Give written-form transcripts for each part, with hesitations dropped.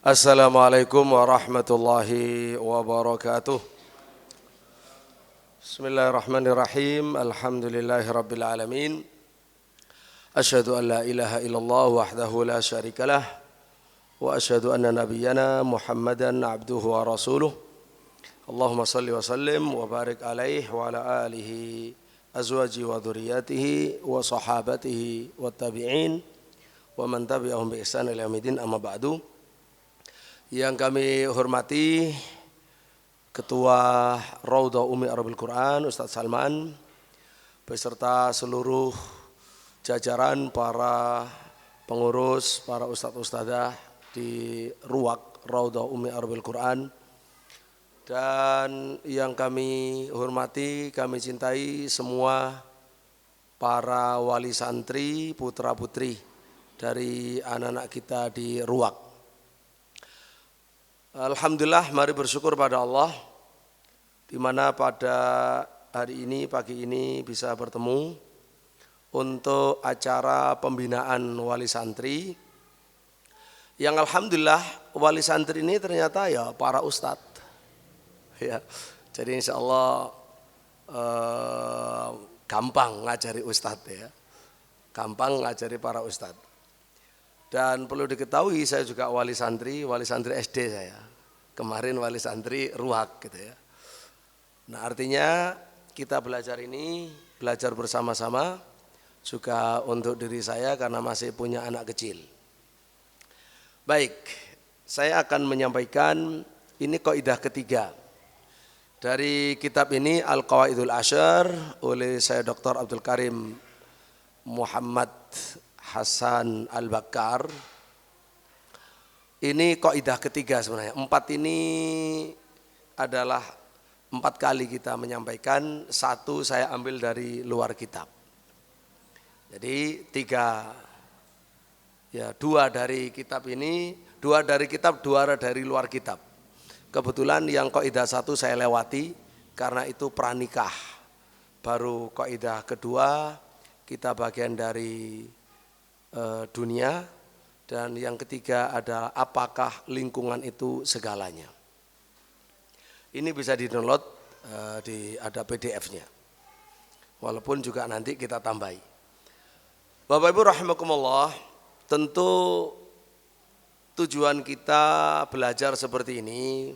Assalamualaikum warahmatullahi wabarakatuh. Bismillahirrahmanirrahim. Alhamdulillahi rabbil alamin. Asyhadu an la ilaha illallah wahdahu la syarikalah wa asyhadu anna nabiyyana Muhammadan abduhu wa rasuluh. Allahumma salli wa sallim wa barik alaihi wa ala alihi azwaji wa dzurriyyatihi wa sahabatihi wa tabi'in wa man tabi'ahum bi ihsan ila yaumil din, amma ba'du. Yang kami hormati Ketua Raudhah Ummi Arabil Quran Ustadz Salman beserta seluruh jajaran para pengurus, para ustadz-ustadzah di Ruwak Raudhah Ummi Arabil Quran, dan yang kami hormati, kami cintai semua para wali santri, putra-putri dari anak-anak kita di Ruwak. Alhamdulillah, mari bersyukur pada Allah di mana pada hari ini, pagi ini bisa bertemu untuk acara pembinaan wali santri yang alhamdulillah wali santri ini ternyata ya para ustadz ya. Jadi insya Allah gampang ngajari ustadz ya, gampang ngajari para ustadz. Dan perlu diketahui saya juga wali santri SD saya. Kemarin wali santri Ruwak gitu ya. Nah, artinya kita belajar ini, belajar bersama-sama juga untuk diri saya karena masih punya anak kecil. Baik, saya akan menyampaikan ini kaidah ketiga dari kitab ini Al-Qawaidul Asyar oleh saya Dr. Abdul Karim Muhammad Hasan Al-Bakkar. Ini kaidah ketiga sebenarnya. 4 ini adalah 4 kali kita menyampaikan, 1 saya ambil dari luar kitab. Jadi 3 ya, 2 dari kitab ini, 2 dari kitab, 2 dari luar kitab. Kebetulan yang kaidah 1 saya lewati karena itu pranikah. Baru kaidah kedua kita bagian dari dunia, dan yang ketiga adalah apakah lingkungan itu segalanya. Ini bisa di-download, ada PDF-nya. Walaupun juga nanti kita tambahi. Bapak Ibu rahimakumullah, tentu tujuan kita belajar seperti ini,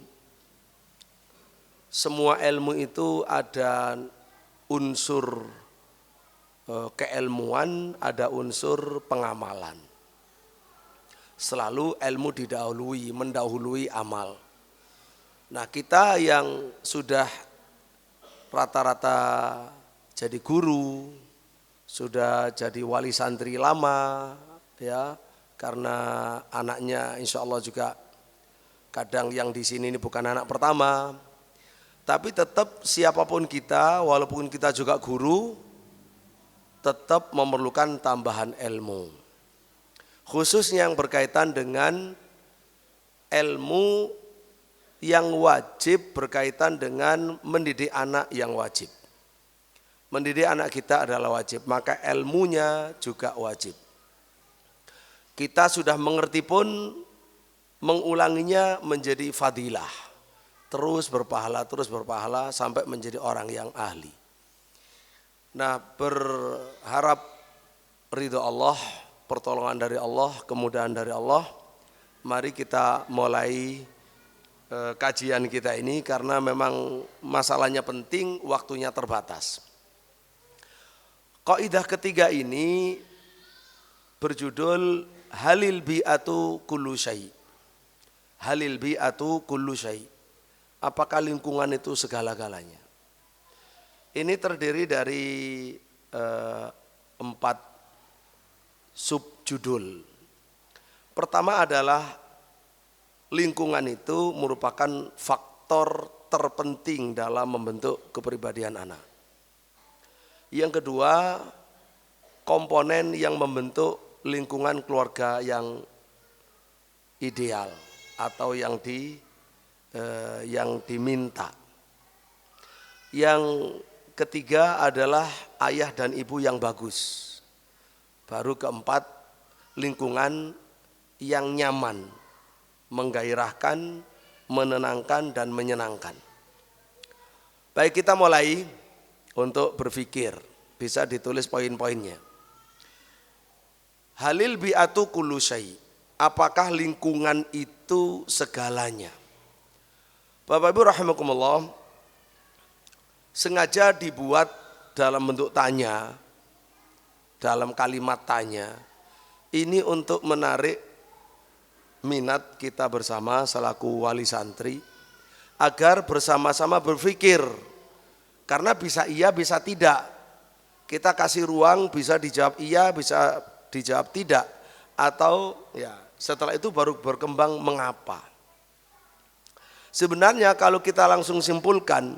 semua ilmu itu ada unsur keilmuan, ada unsur pengamalan. Selalu ilmu mendahului amal. Nah, kita yang sudah rata-rata jadi guru, sudah jadi wali santri lama ya, karena anaknya insya Allah juga kadang yang di sini ini bukan anak pertama, tapi tetap siapapun kita, walaupun kita juga guru, tetap memerlukan tambahan ilmu, khususnya yang berkaitan dengan ilmu yang wajib berkaitan dengan mendidik anak yang wajib. Mendidik anak kita adalah wajib, maka ilmunya juga wajib. Kita sudah mengerti pun mengulanginya menjadi fadilah, terus berpahala sampai menjadi orang yang ahli. Nah, berharap ridho Allah, pertolongan dari Allah, kemudahan dari Allah. Mari kita mulai kajian kita ini karena memang masalahnya penting, waktunya terbatas. Kaidah ketiga ini berjudul Halil bi'atu kullu syai'. Halil bi'atu kullu syai'. Apakah lingkungan itu segala-galanya? Ini terdiri dari 4 subjudul. Pertama adalah lingkungan itu merupakan faktor terpenting dalam membentuk kepribadian anak. Yang kedua, komponen yang membentuk lingkungan keluarga yang ideal atau yang diminta. Yang ketiga adalah ayah dan ibu yang bagus. Baru keempat, lingkungan yang nyaman. menggairahkan, menenangkan dan menyenangkan. Baik, kita mulai untuk berpikir, bisa ditulis poin-poinnya. Halil bi'atu kullu syai'. Apakah lingkungan itu segalanya? Bapak Ibu rahimakumullah, sengaja dibuat dalam bentuk tanya, dalam kalimat tanya. Ini untuk menarik minat kita bersama selaku wali santri agar bersama-sama berpikir, karena bisa iya bisa tidak. Kita kasih ruang, bisa dijawab iya, bisa dijawab tidak, atau ya setelah itu baru berkembang mengapa. Sebenarnya kalau kita langsung simpulkan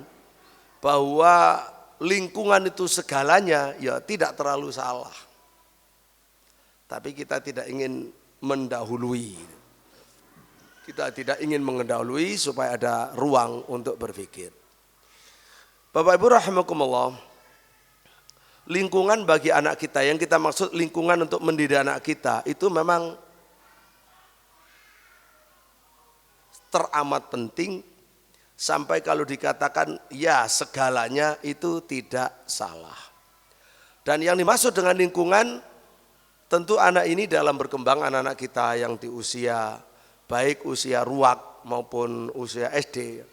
bahwa lingkungan itu segalanya, ya tidak terlalu salah. Tapi kita tidak ingin mendahului. Kita tidak ingin mendahului supaya ada ruang untuk berpikir. Bapak Ibu rahimakumullah, lingkungan bagi anak kita, yang kita maksud lingkungan untuk mendidik anak kita, itu memang teramat penting. Sampai kalau dikatakan ya segalanya, itu tidak salah. Dan yang dimaksud dengan lingkungan, tentu anak ini dalam berkembang, anak-anak kita yang di usia, baik usia ruak maupun usia SD,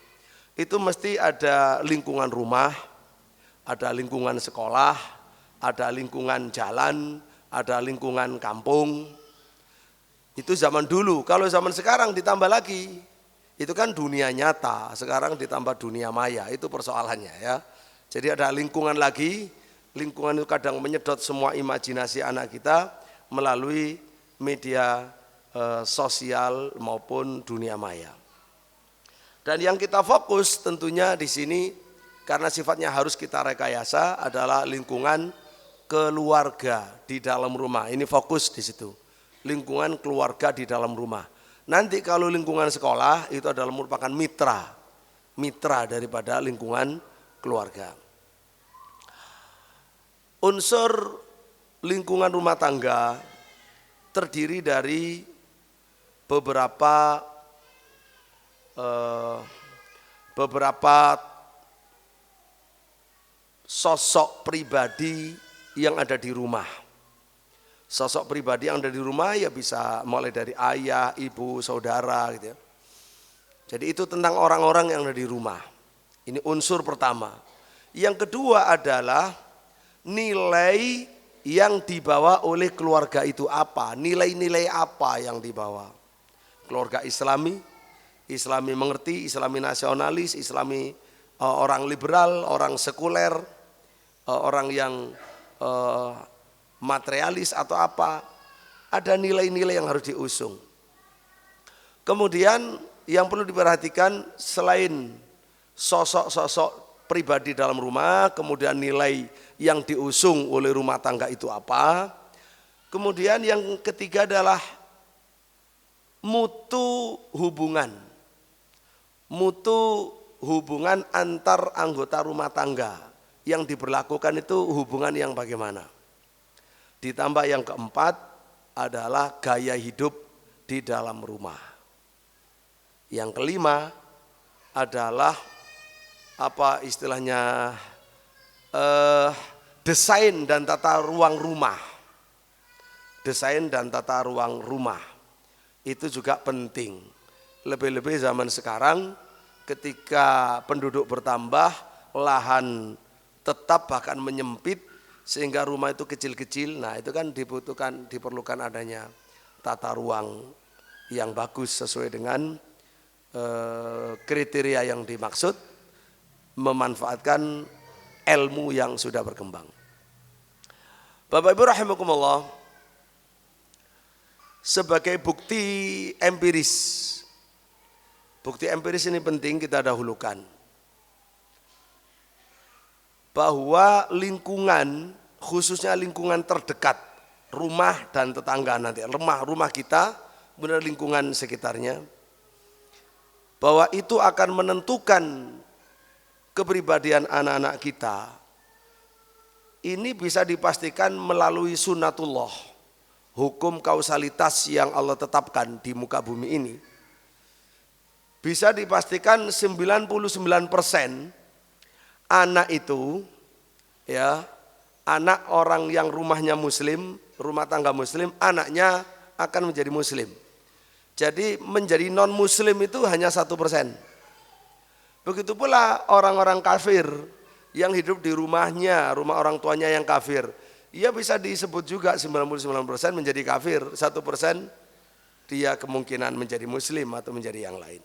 itu mesti ada lingkungan rumah, ada lingkungan sekolah, ada lingkungan jalan, ada lingkungan kampung. Itu zaman dulu. Kalau zaman sekarang ditambah lagi, itu kan dunia nyata, sekarang ditambah dunia maya, itu persoalannya ya. Jadi ada lingkungan lagi, lingkungan itu kadang menyedot semua imajinasi anak kita melalui media sosial maupun dunia maya. Dan yang kita fokus tentunya di sini, karena sifatnya harus kita rekayasa, adalah lingkungan keluarga di dalam rumah. Ini fokus di situ, lingkungan keluarga di dalam rumah. Nanti kalau lingkungan sekolah itu adalah merupakan mitra daripada lingkungan keluarga. Unsur lingkungan rumah tangga terdiri dari beberapa sosok pribadi yang ada di rumah. Sosok pribadi yang ada di rumah ya bisa mulai dari ayah, ibu, saudara gitu ya. Jadi itu tentang orang-orang yang ada di rumah. Ini unsur pertama. Yang kedua adalah nilai yang dibawa oleh keluarga itu apa? Nilai-nilai apa yang dibawa? Keluarga Islami mengerti, Islami nasionalis, Islami orang liberal, orang sekuler, orang yang materialis atau apa, ada nilai-nilai yang harus diusung. Kemudian yang perlu diperhatikan selain sosok-sosok pribadi dalam rumah, kemudian nilai yang diusung oleh rumah tangga itu apa. Kemudian yang ketiga adalah mutu hubungan antar anggota rumah tangga yang diberlakukan itu hubungan yang bagaimana. Ditambah yang keempat adalah gaya hidup di dalam rumah. Yang kelima adalah apa istilahnya desain dan tata ruang rumah. Desain dan tata ruang rumah itu juga penting. Lebih-lebih zaman sekarang ketika penduduk bertambah, lahan tetap bahkan menyempit sehingga rumah itu kecil-kecil. Nah, itu kan diperlukan adanya tata ruang yang bagus sesuai dengan kriteria yang dimaksud, memanfaatkan ilmu yang sudah berkembang. Bapak Ibu rahimakumullah, sebagai bukti empiris ini penting kita dahulukan, bahwa lingkungan, khususnya lingkungan terdekat, rumah dan tetangga nanti, rumah kita, benar lingkungan sekitarnya, bahwa itu akan menentukan kepribadian anak-anak kita. Ini bisa dipastikan melalui sunnatullah, hukum kausalitas yang Allah tetapkan di muka bumi ini. bisa dipastikan 99% anak itu ya, anak orang yang rumahnya muslim, rumah tangga muslim, anaknya akan menjadi muslim. Jadi menjadi non muslim itu hanya 1%. Begitu pula orang-orang kafir yang hidup di rumahnya, rumah orang tuanya yang kafir. Ia bisa disebut juga 99% menjadi kafir, 1% dia kemungkinan menjadi muslim atau menjadi yang lain.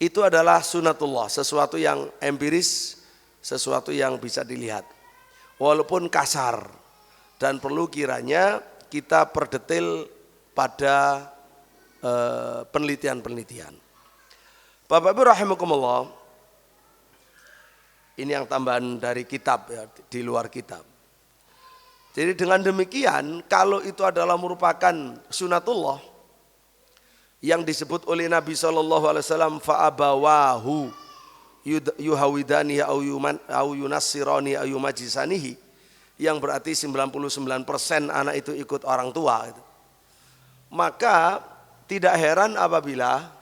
Itu adalah sunatullah, sesuatu yang empiris, sesuatu yang bisa dilihat. Walaupun kasar dan perlu kiranya kita perdetil pada penelitian-penelitian. Bapak Ibu rahimakumullah, ini yang tambahan dari kitab ya, di luar kitab. Jadi dengan demikian kalau itu adalah merupakan sunatullah yang disebut oleh Nabi SAW, fa'abawahu yuhawidani au yunassirani au yumajisanihi, yang berarti 99% anak itu ikut orang tua. Maka tidak heran apabila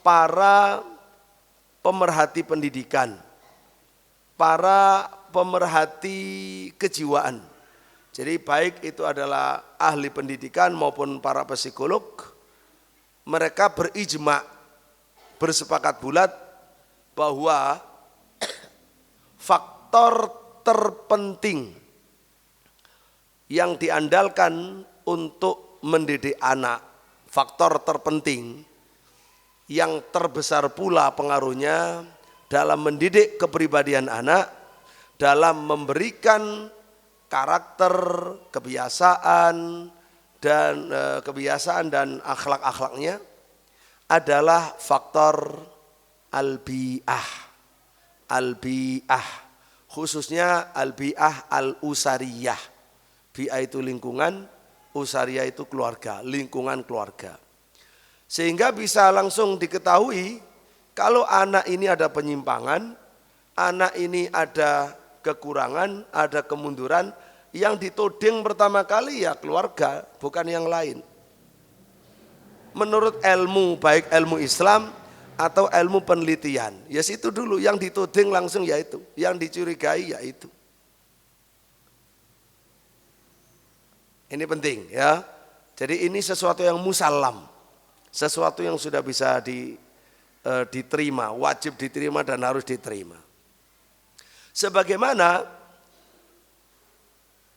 para pemerhati pendidikan, para pemerhati kejiwaan, jadi baik itu adalah ahli pendidikan maupun para psikolog, mereka berijma, bersepakat bulat bahwa faktor terpenting yang diandalkan untuk mendidik anak, faktor terpenting yang terbesar pula pengaruhnya dalam mendidik kepribadian anak, dalam memberikan karakter, kebiasaan dan akhlak-akhlaknya adalah faktor al-bi'ah, khususnya al-bi'ah al-usariyah. Bi'ah itu lingkungan, usariyah itu keluarga, lingkungan keluarga. Sehingga bisa langsung diketahui kalau anak ini ada penyimpangan, anak ini ada kekurangan, ada kemunduran, yang dituding pertama kali ya keluarga, bukan yang lain. Menurut ilmu, baik ilmu Islam atau ilmu penelitian, ya situ dulu yang dituding langsung yaitu, yang dicurigai yaitu. Ini penting ya. Jadi ini sesuatu yang musallam, sesuatu yang sudah bisa diterima, wajib diterima dan harus diterima. Sebagaimana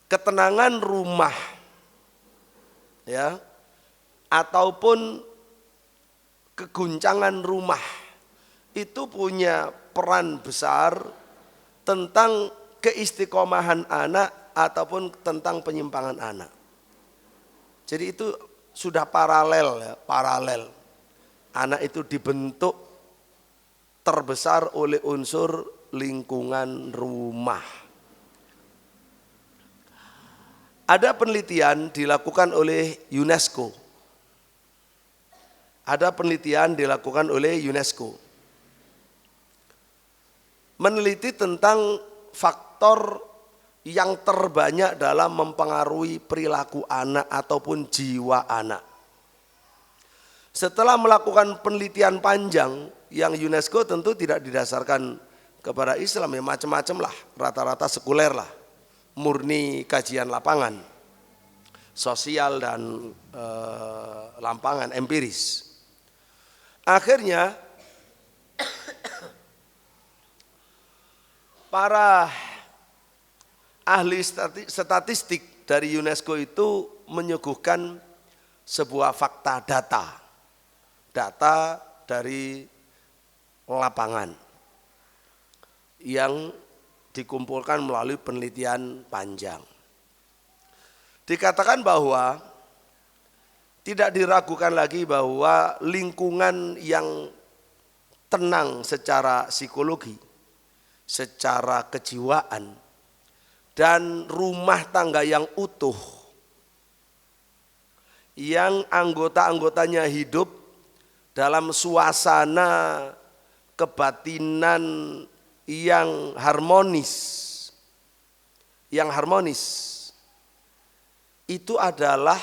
ketenangan rumah ya, ataupun keguncangan rumah itu punya peran besar tentang keistiqomahan anak ataupun tentang penyimpangan anak. Jadi itu sudah paralel ya, paralel. Anak itu dibentuk terbesar oleh unsur lingkungan rumah. Ada penelitian dilakukan oleh UNESCO. Ada penelitian dilakukan oleh UNESCO. Meneliti tentang faktor yang terbanyak dalam mempengaruhi perilaku anak ataupun jiwa anak. Setelah melakukan penelitian panjang yang UNESCO tentu tidak didasarkan kepada Islam ya, macam-macam lah, rata-rata sekuler lah, murni kajian lapangan, sosial dan lapangan empiris. Akhirnya para ahli statistik dari UNESCO itu menyuguhkan sebuah fakta data dari lapangan yang dikumpulkan melalui penelitian panjang. Dikatakan bahwa tidak diragukan lagi bahwa lingkungan yang tenang secara psikologi, secara kejiwaan, dan rumah tangga yang utuh, yang anggota-anggotanya hidup dalam suasana kebatinan yang harmonis, itu adalah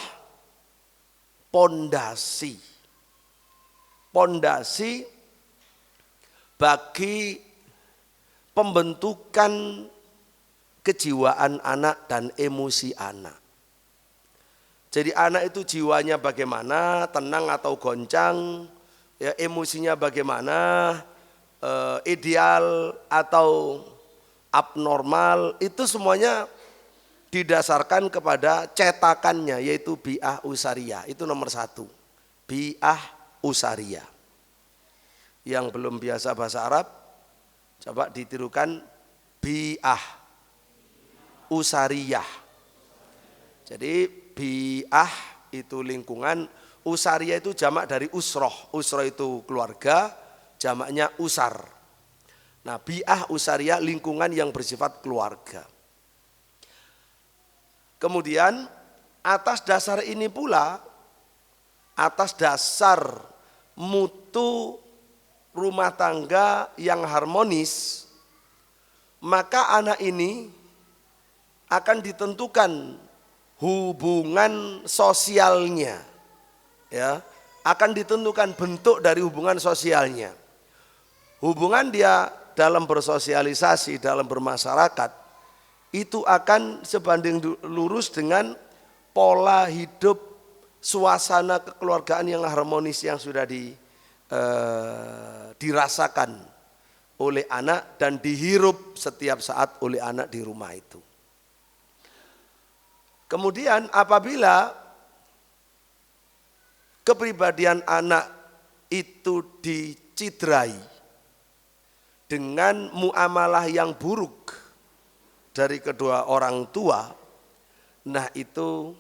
pondasi pondasi bagi pembentukan kejiwaan anak dan emosi anak. Jadi anak itu jiwanya bagaimana, tenang atau goncang, ya, emosinya bagaimana, ideal atau abnormal, itu semuanya didasarkan kepada cetakannya, yaitu bi'ah usariyah. Itu nomor 1, bi'ah usariyah. Yang belum biasa bahasa Arab, coba ditirukan bi'ah usariyah. Jadi bi'ah itu lingkungan, usariyah itu jamak dari usroh. Usroh itu keluarga, jamaknya usar. Nah, bi'ah usariyah lingkungan yang bersifat keluarga. Kemudian atas dasar ini pula, atas dasar mutu rumah tangga yang harmonis, maka anak ini akan ditentukan hubungan sosialnya, ya, akan ditentukan bentuk dari hubungan sosialnya. Hubungan dia dalam bersosialisasi, dalam bermasyarakat, itu akan sebanding lurus dengan pola hidup, suasana kekeluargaan yang harmonis yang sudah dirasakan oleh anak dan dihirup setiap saat oleh anak di rumah itu. Kemudian apabila kepribadian anak itu dicidrai dengan muamalah yang buruk dari kedua orang tua, nah itu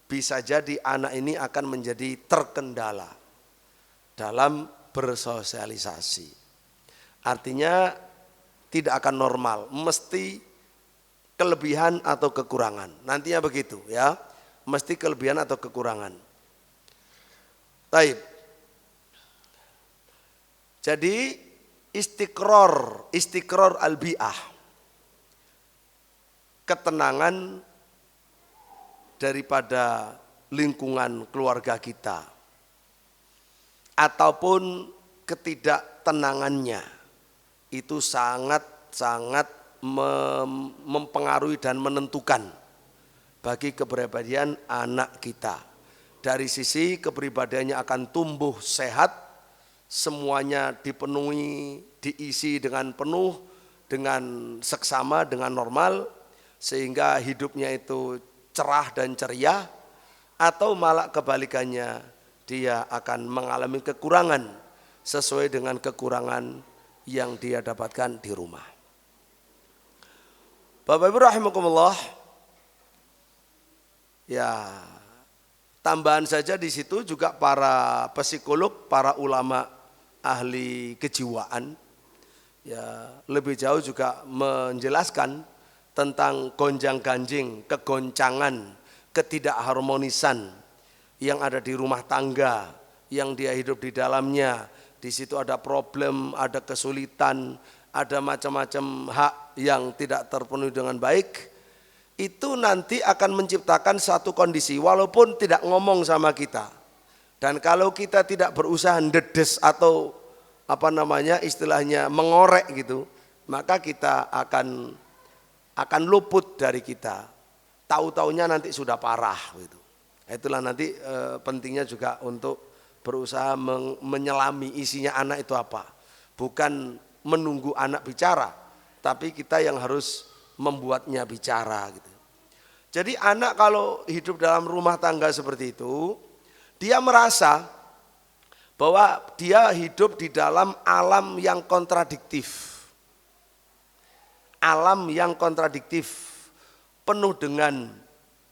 bisa jadi anak ini akan menjadi terkendala dalam bersosialisasi. Artinya tidak akan normal, mesti kelebihan atau kekurangan. Nantinya begitu ya, mesti kelebihan atau kekurangan. Taib. Jadi istiqror al-bi'ah, ketenangan daripada lingkungan keluarga kita ataupun ketidaktenangannya itu sangat mempengaruhi dan menentukan bagi kepribadian anak kita. Dari sisi kepribadiannya akan tumbuh sehat, semuanya dipenuhi, diisi dengan penuh, dengan seksama, dengan normal, sehingga hidupnya itu cerah dan ceria, atau malah kebalikannya, dia akan mengalami kekurangan sesuai dengan kekurangan yang dia dapatkan di rumah. Bapak Ibu rahimakumullah, ya tambahan saja di situ juga para psikolog, para ulama ahli kejiwaan, ya lebih jauh juga menjelaskan tentang gonjang-ganjing, kegoncangan, ketidakharmonisan yang ada di rumah tangga, yang dia hidup di dalamnya. Di situ ada problem, ada kesulitan, ada macam-macam hak yang tidak terpenuhi dengan baik. Itu nanti akan menciptakan satu kondisi walaupun tidak ngomong sama kita. Dan kalau kita tidak berusaha ndedes atau istilahnya mengorek gitu, maka kita akan luput dari kita. Tahu-taunya nanti sudah parah gitu. Itulah nanti pentingnya juga untuk berusaha menyelami isinya anak itu apa. Bukan menunggu anak bicara, tapi kita yang harus membuatnya bicara gitu. Jadi anak kalau hidup dalam rumah tangga seperti itu, dia merasa bahwa dia hidup di dalam alam yang kontradiktif. Alam yang kontradiktif, penuh dengan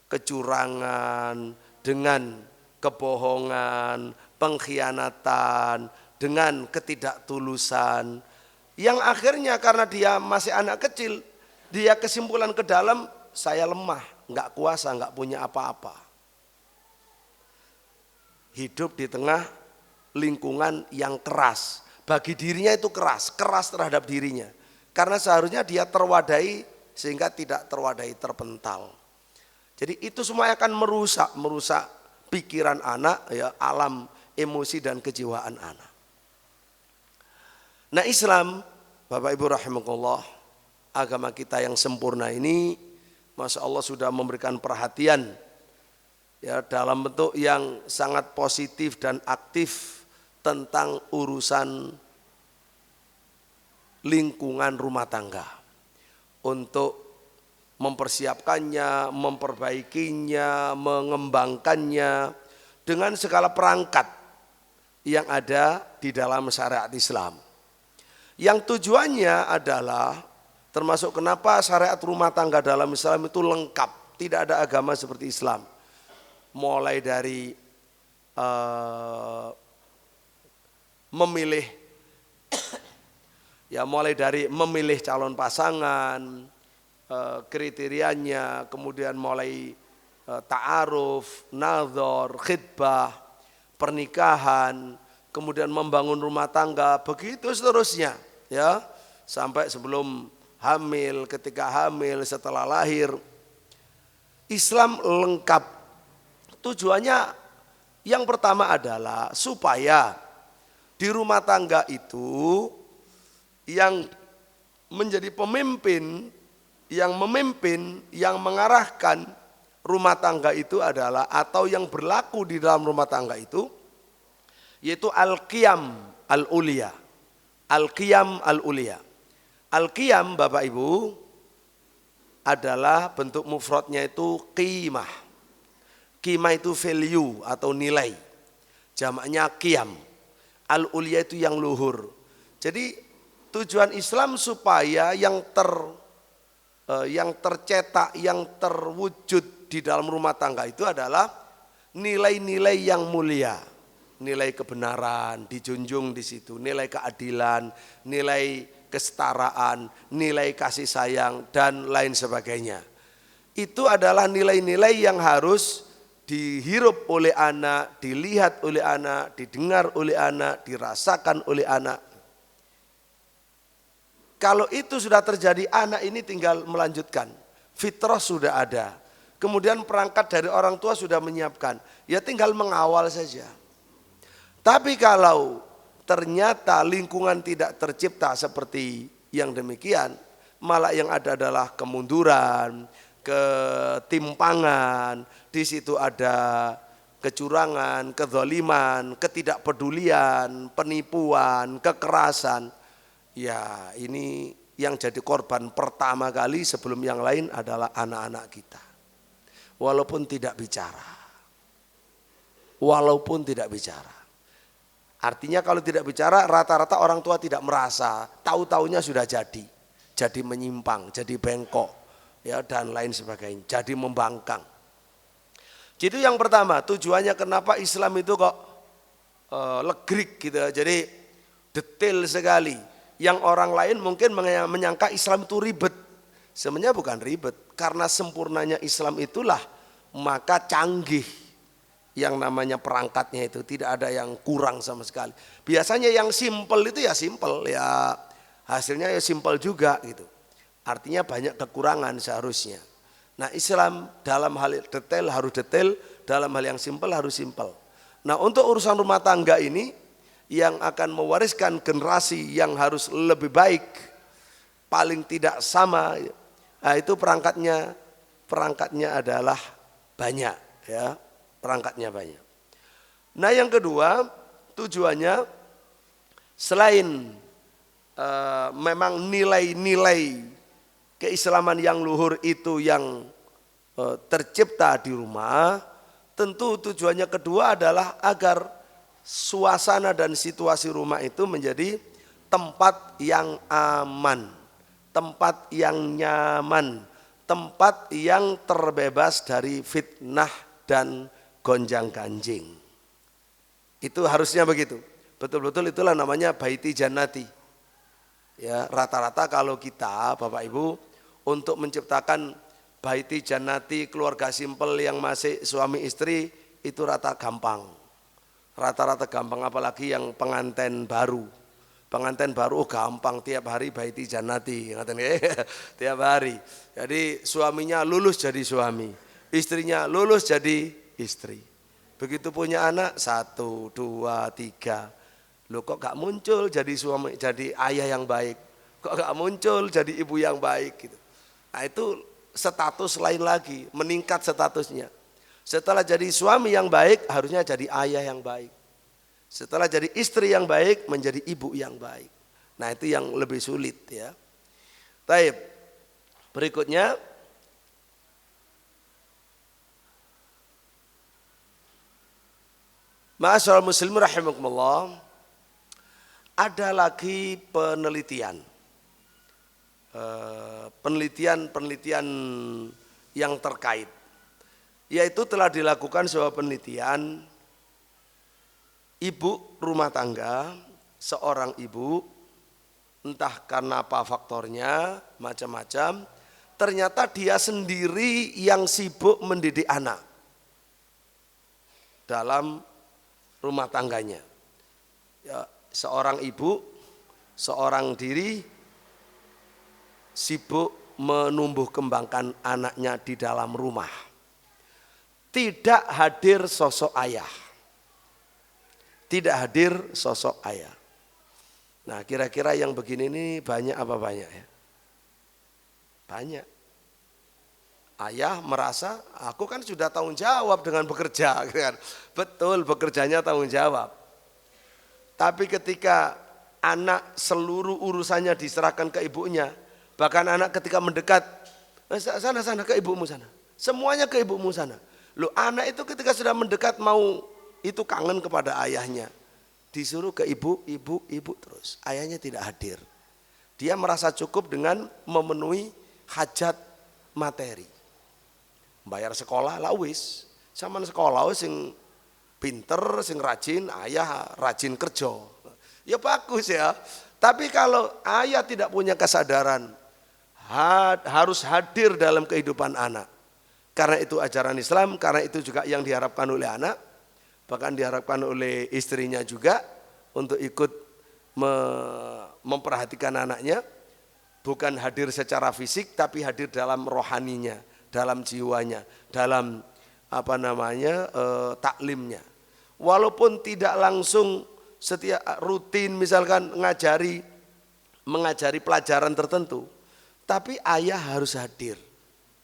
kecurangan, dengan kebohongan, pengkhianatan, dengan ketidaktulusan. Yang akhirnya karena dia masih anak kecil, dia kesimpulan ke dalam, saya lemah, enggak kuasa, enggak punya apa-apa. Hidup di tengah lingkungan yang keras. Bagi dirinya itu keras terhadap dirinya. Karena seharusnya dia terwadai sehingga tidak terwadai, terpental. Jadi itu semua akan merusak pikiran anak, ya, alam emosi dan kejiwaan anak. Nah Islam, Bapak Ibu rahimakumullah, agama kita yang sempurna ini, Masya Allah sudah memberikan perhatian ya dalam bentuk yang sangat positif dan aktif tentang urusan lingkungan rumah tangga untuk mempersiapkannya, memperbaikinya, mengembangkannya dengan segala perangkat yang ada di dalam syariat Islam. Yang tujuannya adalah termasuk kenapa syariat rumah tangga dalam Islam itu lengkap, tidak ada agama seperti Islam. Mulai dari memilih calon pasangan, kriterianya, kemudian mulai ta'aruf, nazar, khitbah, pernikahan, kemudian membangun rumah tangga, begitu seterusnya, ya, sampai sebelum hamil, ketika hamil, setelah lahir. Islam lengkap. Tujuannya yang pertama adalah supaya di rumah tangga itu yang menjadi pemimpin, yang memimpin, yang mengarahkan rumah tangga itu adalah, atau yang berlaku di dalam rumah tangga itu, yaitu al-qiyam al-ulia. Al-qiyam al-ulia. Al-qiyam Bapak Ibu adalah bentuk mufradnya itu qimah. Qimah itu value atau nilai. Jamaknya qiyam. Al-ulia itu yang luhur. Jadi tujuan Islam supaya yang tercetak, yang terwujud di dalam rumah tangga itu adalah nilai-nilai yang mulia, nilai kebenaran dijunjung di situ, nilai keadilan, nilai kesetaraan, nilai kasih sayang dan lain sebagainya. Itu adalah nilai-nilai yang harus dihirup oleh anak, dilihat oleh anak, didengar oleh anak, dirasakan oleh anak. Kalau itu sudah terjadi, anak ini tinggal melanjutkan. Fitrah sudah ada. Kemudian perangkat dari orang tua sudah menyiapkan. Ya tinggal mengawal saja. Tapi kalau ternyata lingkungan tidak tercipta seperti yang demikian, malah yang ada adalah kemunduran, ketimpangan, di situ ada kecurangan, kezaliman, ketidakpedulian, penipuan, kekerasan. Ya ini yang jadi korban pertama kali sebelum yang lain adalah anak-anak kita. Walaupun tidak bicara. Walaupun tidak bicara. Artinya kalau tidak bicara rata-rata orang tua tidak merasa. Tahu-taunya sudah jadi menyimpang, jadi bengkok, ya dan lain sebagainya. Jadi membangkang. Jadi yang pertama tujuannya kenapa Islam itu kok legrik gitu. Jadi detail sekali. Yang orang lain mungkin menyangka Islam itu ribet. Sebenarnya bukan ribet. Karena sempurnanya Islam itulah maka canggih. Yang namanya perangkatnya itu tidak ada yang kurang sama sekali. Biasanya yang simpel itu ya simpel. Ya hasilnya ya simpel juga gitu. Artinya banyak kekurangan seharusnya. Nah Islam dalam hal detail harus detail. Dalam hal yang simpel harus simpel. Nah untuk urusan rumah tangga ini yang akan mewariskan generasi yang harus lebih baik, paling tidak sama. Nah, itu perangkatnya adalah banyak, ya, perangkatnya banyak. Nah, yang kedua, tujuannya selain memang nilai-nilai keislaman yang luhur itu yang tercipta di rumah, tentu tujuannya kedua adalah agar suasana dan situasi rumah itu menjadi tempat yang aman, tempat yang nyaman, tempat yang terbebas dari fitnah dan gonjang-ganjing. Itu harusnya begitu. Betul-betul itulah namanya baiti jannati. Ya, rata-rata kalau kita Bapak Ibu untuk menciptakan baiti jannati, keluarga simpel yang masih suami istri itu rata-rata gampang, apalagi yang pengantin baru. Pengantin baru gampang, tiap hari baiti jannati, tiap hari. Jadi suaminya lulus jadi suami, istrinya lulus jadi istri. Begitu punya anak 1, 2, 3. Loh kok gak muncul jadi suami, jadi ayah yang baik? Kok gak muncul jadi ibu yang baik gitu. Nah itu status lain lagi, meningkat statusnya. Setelah jadi suami yang baik harusnya jadi ayah yang baik. Setelah jadi istri yang baik menjadi ibu yang baik. Nah itu yang lebih sulit ya. Baik, berikutnya Ma'asyiral muslimin rahimakumullah, ada lagi penelitian yang terkait, yaitu telah dilakukan sebuah penelitian ibu rumah tangga, seorang ibu, entah karena apa faktornya, macam-macam, ternyata dia sendiri yang sibuk mendidik anak dalam rumah tangganya. Ya, seorang ibu, seorang diri sibuk menumbuh kembangkan anaknya di dalam rumah. Tidak hadir sosok ayah. Tidak hadir sosok ayah. Nah kira-kira yang begini ini banyak apa banyak ya? Banyak. Ayah merasa aku kan sudah tanggung jawab dengan bekerja, kan? Betul, bekerjanya tanggung jawab. Tapi ketika anak seluruh urusannya diserahkan ke ibunya, bahkan anak ketika mendekat, sana ke ibumu sana, semuanya ke ibumu sana. Loh, anak itu ketika sudah mendekat mau itu kangen kepada ayahnya, disuruh ke ibu terus, ayahnya tidak hadir. Dia merasa cukup dengan memenuhi hajat materi. Bayar sekolah lah wis, sama sekolah sing pinter, sing rajin, ayah rajin kerja. Ya bagus ya. Tapi kalau ayah tidak punya kesadaran harus hadir dalam kehidupan anak. Karena itu ajaran Islam, karena itu juga yang diharapkan oleh anak, bahkan diharapkan oleh istrinya juga untuk ikut memperhatikan anaknya, bukan hadir secara fisik tapi hadir dalam rohaninya, dalam jiwanya, dalam taklimnya. Walaupun tidak langsung setiap rutin misalkan mengajari pelajaran tertentu, tapi ayah harus hadir.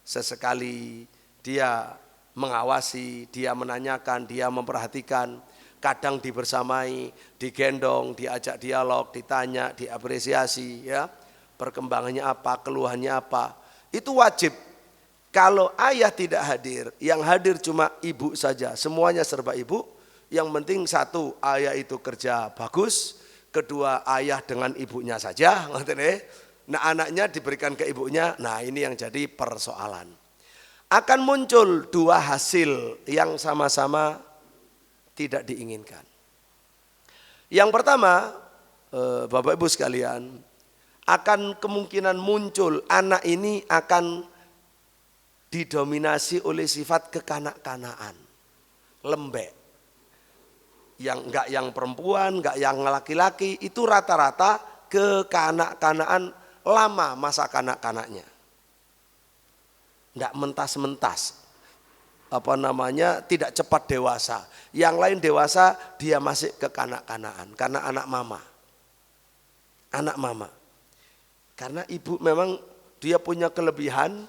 Sesekali dia mengawasi, dia menanyakan, dia memperhatikan, kadang dibersamai, digendong, diajak dialog, ditanya, diapresiasi ya. Perkembangannya apa, keluhannya apa. Itu wajib. Kalau ayah tidak hadir, yang hadir cuma ibu saja, semuanya serba ibu. Yang penting satu, ayah itu kerja bagus. Kedua, ayah dengan ibunya saja. Nah anaknya diberikan ke ibunya, nah ini yang jadi persoalan. Akan muncul dua hasil yang sama-sama tidak diinginkan. Yang pertama, Bapak Ibu sekalian, akan kemungkinan muncul anak ini akan didominasi oleh sifat kekanak-kanaan, lembek. Enggak yang perempuan, enggak yang laki-laki, itu rata-rata kekanak-kanaan lama masa kanak-kanaknya. Enggak mentas-mentas. Tidak cepat dewasa. Yang lain dewasa, dia masih kekanak-kanaan karena anak mama. Anak mama. Karena ibu memang dia punya kelebihan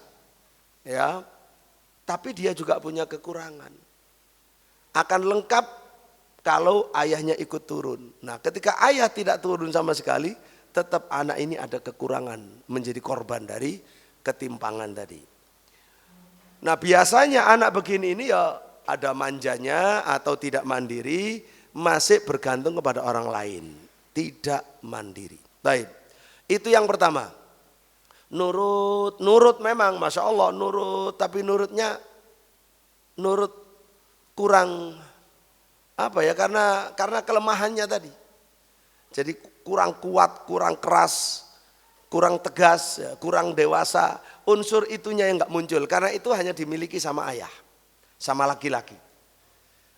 ya, tapi dia juga punya kekurangan. Akan lengkap kalau ayahnya ikut turun. Nah, ketika ayah tidak turun sama sekali, tetap anak ini ada kekurangan, menjadi korban dari ketimpangan tadi. Nah, biasanya anak begini ini ya ada manjanya atau tidak mandiri, masih bergantung kepada orang lain, tidak mandiri. Baik, itu yang pertama. Nurut memang, masya Allah nurut, tapi nurut kurang karena kelemahannya tadi. Jadi kurang kuat, kurang keras, kurang tegas, kurang dewasa. Unsur itunya yang enggak muncul karena itu hanya dimiliki sama ayah, sama laki-laki.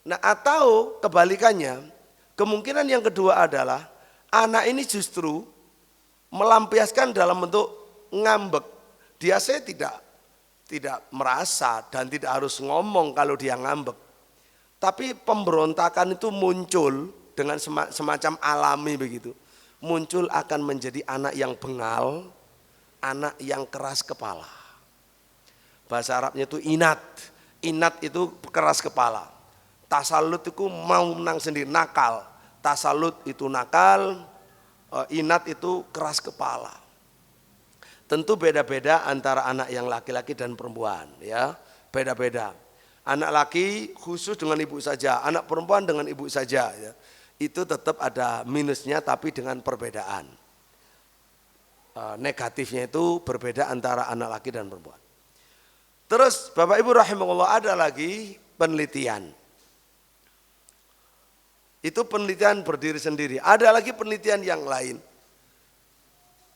Nah, atau kebalikannya, kemungkinan yang kedua adalah anak ini justru melampiaskan dalam bentuk ngambek. Dia tidak merasa dan tidak harus ngomong kalau dia ngambek. Tapi pemberontakan itu muncul dengan semacam alami begitu. Muncul akan menjadi anak yang bengal, anak yang keras kepala. Bahasa Arabnya itu inat. Inat itu keras kepala. Tasalut itu mau menang sendiri, nakal. Tasalut itu nakal, inat itu keras kepala. Tentu beda-beda antara anak yang laki-laki dan perempuan, ya. Beda-beda. Anak laki khusus dengan ibu saja, anak perempuan dengan ibu saja, ya. Itu tetap ada minusnya tapi dengan perbedaan. Negatifnya itu berbeda antara anak laki dan perempuan. Terus Bapak Ibu rahimahullah, ada lagi penelitian. Itu penelitian berdiri sendiri. Ada lagi penelitian yang lain.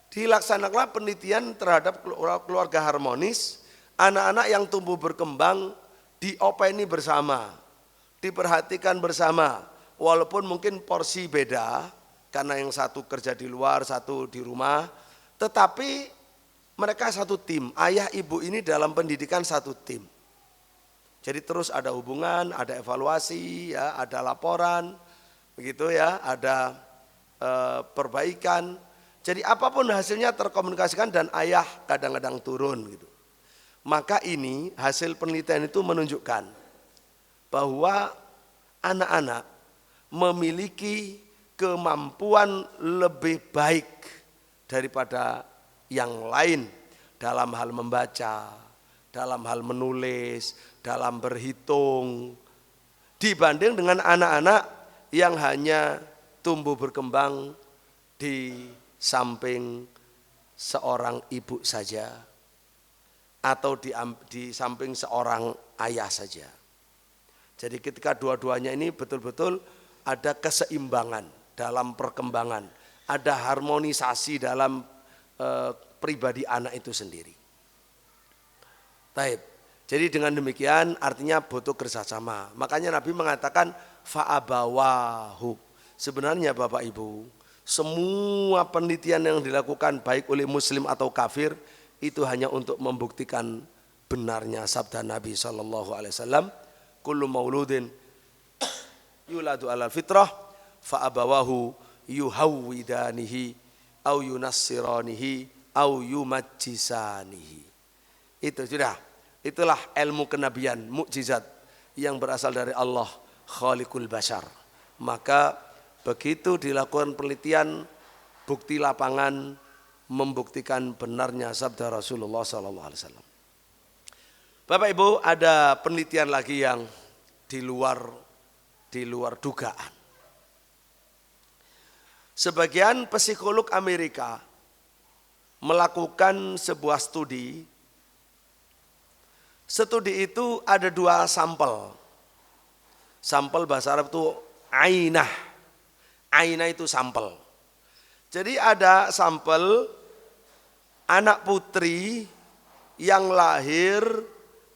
Dilaksanakanlah penelitian terhadap keluarga harmonis, anak-anak yang tumbuh berkembang diopeni bersama, diperhatikan bersama, walaupun mungkin porsi beda, karena yang satu kerja di luar, satu di rumah, tetapi mereka satu tim, ayah ibu ini dalam pendidikan satu tim. Jadi terus ada hubungan, ada evaluasi, ya, ada laporan, begitu ya, ada perbaikan. Jadi apapun hasilnya terkomunikasikan dan ayah kadang-kadang turun gitu. Maka ini hasil penelitian itu menunjukkan bahwa anak-anak memiliki kemampuan lebih baik daripada yang lain dalam hal membaca, dalam hal menulis, dalam berhitung, dibanding dengan anak-anak yang hanya tumbuh berkembang di samping seorang ibu saja atau di samping seorang ayah saja. Jadi ketika dua-duanya ini betul-betul ada keseimbangan dalam perkembangan, ada harmonisasi dalam pribadi anak itu sendiri. Taib. Jadi dengan demikian artinya butuh kerjasama. Makanya Nabi mengatakan fa'abawahu. Sebenarnya Bapak Ibu, semua penelitian yang dilakukan baik oleh muslim atau kafir itu hanya untuk membuktikan benarnya sabda Nabi SAW. Kullu mauludin yuladu alal fitrah fa'abawahu yuhawwidanihi au yunassiranihi au yumajjisanihi. Itu sudah. Itulah ilmu kenabian, mukjizat yang berasal dari Allah Khaliqul Bashar. Maka begitu dilakukan penelitian, bukti lapangan membuktikan benarnya sabda Rasulullah SAW. Bapak Ibu, ada penelitian lagi yang di luar dugaan. Sebagian psikolog Amerika melakukan sebuah studi. Studi itu ada 2 sampel. Sampel bahasa Arab itu ainah. Ainah itu sampel. Jadi ada sampel anak putri yang lahir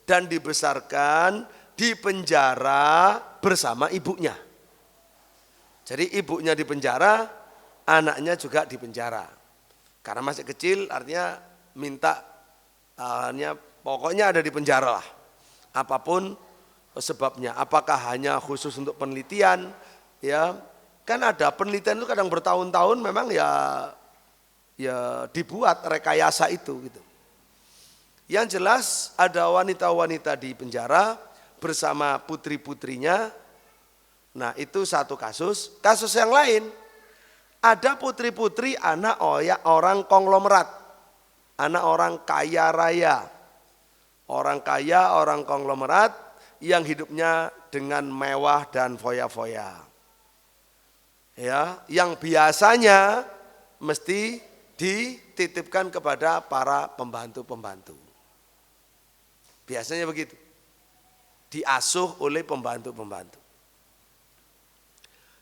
dan dibesarkan di penjara bersama ibunya. Jadi ibunya di penjara, anaknya juga di penjara. Karena masih kecil artinya minta pokoknya ada di penjara lah. Apapun sebabnya, apakah hanya khusus untuk penelitian, ya. Kan ada penelitian itu kadang bertahun-tahun memang ya dibuat rekayasa itu gitu. Yang jelas ada wanita-wanita di penjara bersama putri-putrinya. Nah, itu satu kasus. Kasus yang lain, ada putri-putri anak orang konglomerat, anak orang kaya raya. Orang kaya, orang konglomerat yang hidupnya dengan mewah dan foya-foya. Ya, yang biasanya mesti dititipkan kepada para pembantu-pembantu. Biasanya begitu. Diasuh oleh pembantu-pembantu.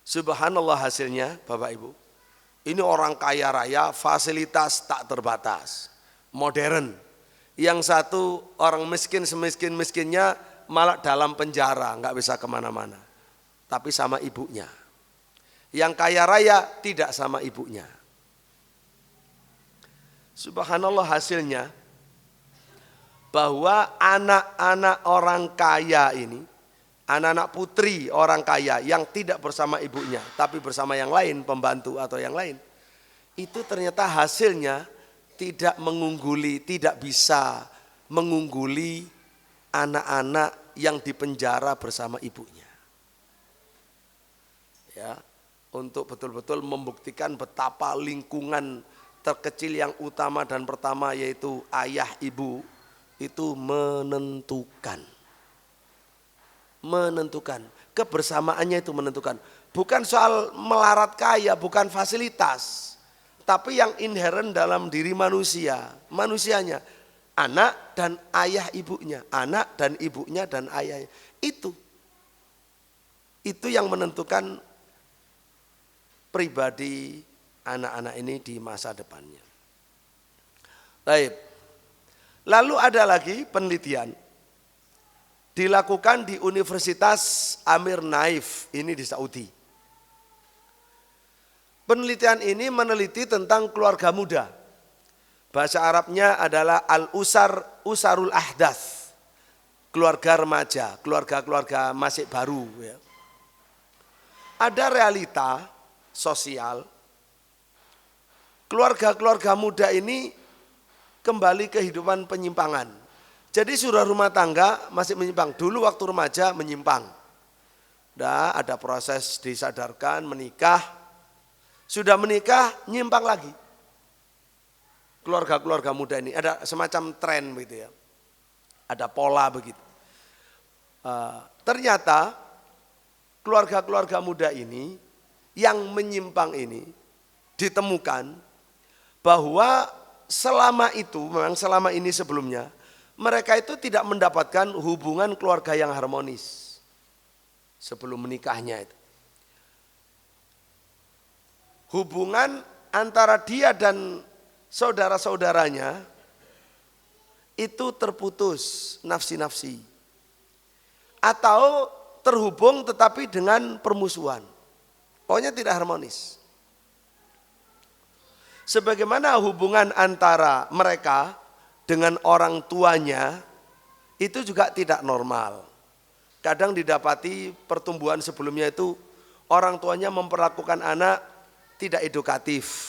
Subhanallah hasilnya Bapak Ibu. Ini orang kaya raya, fasilitas tak terbatas, modern. Yang satu orang miskin semiskin-miskinnya malah dalam penjara, nggak bisa kemana-mana. Tapi sama ibunya. Yang kaya raya tidak sama ibunya. Subhanallah hasilnya bahwa anak-anak orang kaya ini, anak-anak putri orang kaya yang tidak bersama ibunya, tapi bersama yang lain, pembantu atau yang lain, itu ternyata hasilnya tidak mengungguli, tidak bisa mengungguli anak-anak yang dipenjara bersama ibunya. Ya, untuk betul-betul membuktikan betapa lingkungan terkecil yang utama dan pertama yaitu ayah ibu itu menentukan. Kebersamaannya itu menentukan. Bukan soal melarat kaya, bukan fasilitas, tapi yang inheren dalam diri manusianya, anak dan ayah ibunya, anak dan ibunya dan ayahnya. Itu yang menentukan pribadi anak-anak ini di masa depannya. Baik. Lalu ada lagi penelitian dilakukan di Universitas Amir Naif ini di Saudi. Penelitian ini meneliti tentang keluarga muda. Bahasa Arabnya adalah usarul ahdath. Keluarga remaja, keluarga masih baru. Ya. Ada realita sosial. Keluarga-keluarga muda ini kembali kehidupan penyimpangan. Jadi sudah rumah tangga masih menyimpang. Dulu waktu remaja menyimpang. Nah, ada proses disadarkan, menikah. Sudah menikah, nyimpang lagi. Keluarga-keluarga muda ini ada semacam tren begitu ya. Ada pola begitu. Ternyata keluarga-keluarga muda ini yang menyimpang ini ditemukan bahwa selama ini sebelumnya mereka itu tidak mendapatkan hubungan keluarga yang harmonis sebelum menikahnya itu. Hubungan antara dia dan saudara-saudaranya itu terputus nafsi-nafsi. Atau terhubung tetapi dengan permusuhan. Pokoknya tidak harmonis. Sebagaimana hubungan antara mereka dengan orang tuanya itu juga tidak normal. Kadang didapati pertumbuhan sebelumnya itu orang tuanya memperlakukan anak tidak edukatif.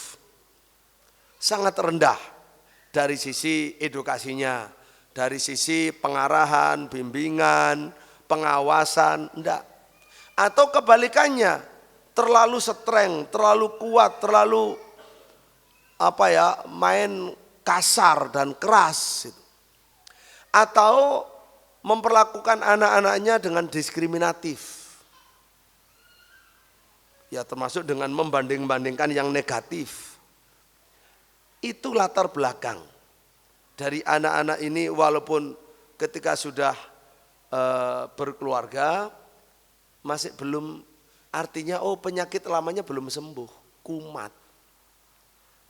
Sangat rendah dari sisi edukasinya, dari sisi pengarahan, bimbingan, pengawasan, enggak. Atau kebalikannya, terlalu streng, terlalu kuat, terlalu main kasar dan keras. Atau memperlakukan anak-anaknya dengan diskriminatif. Ya termasuk dengan membanding-bandingkan yang negatif. Itu latar belakang dari anak-anak ini walaupun ketika sudah berkeluarga masih belum, artinya penyakit lamanya belum sembuh, kumat.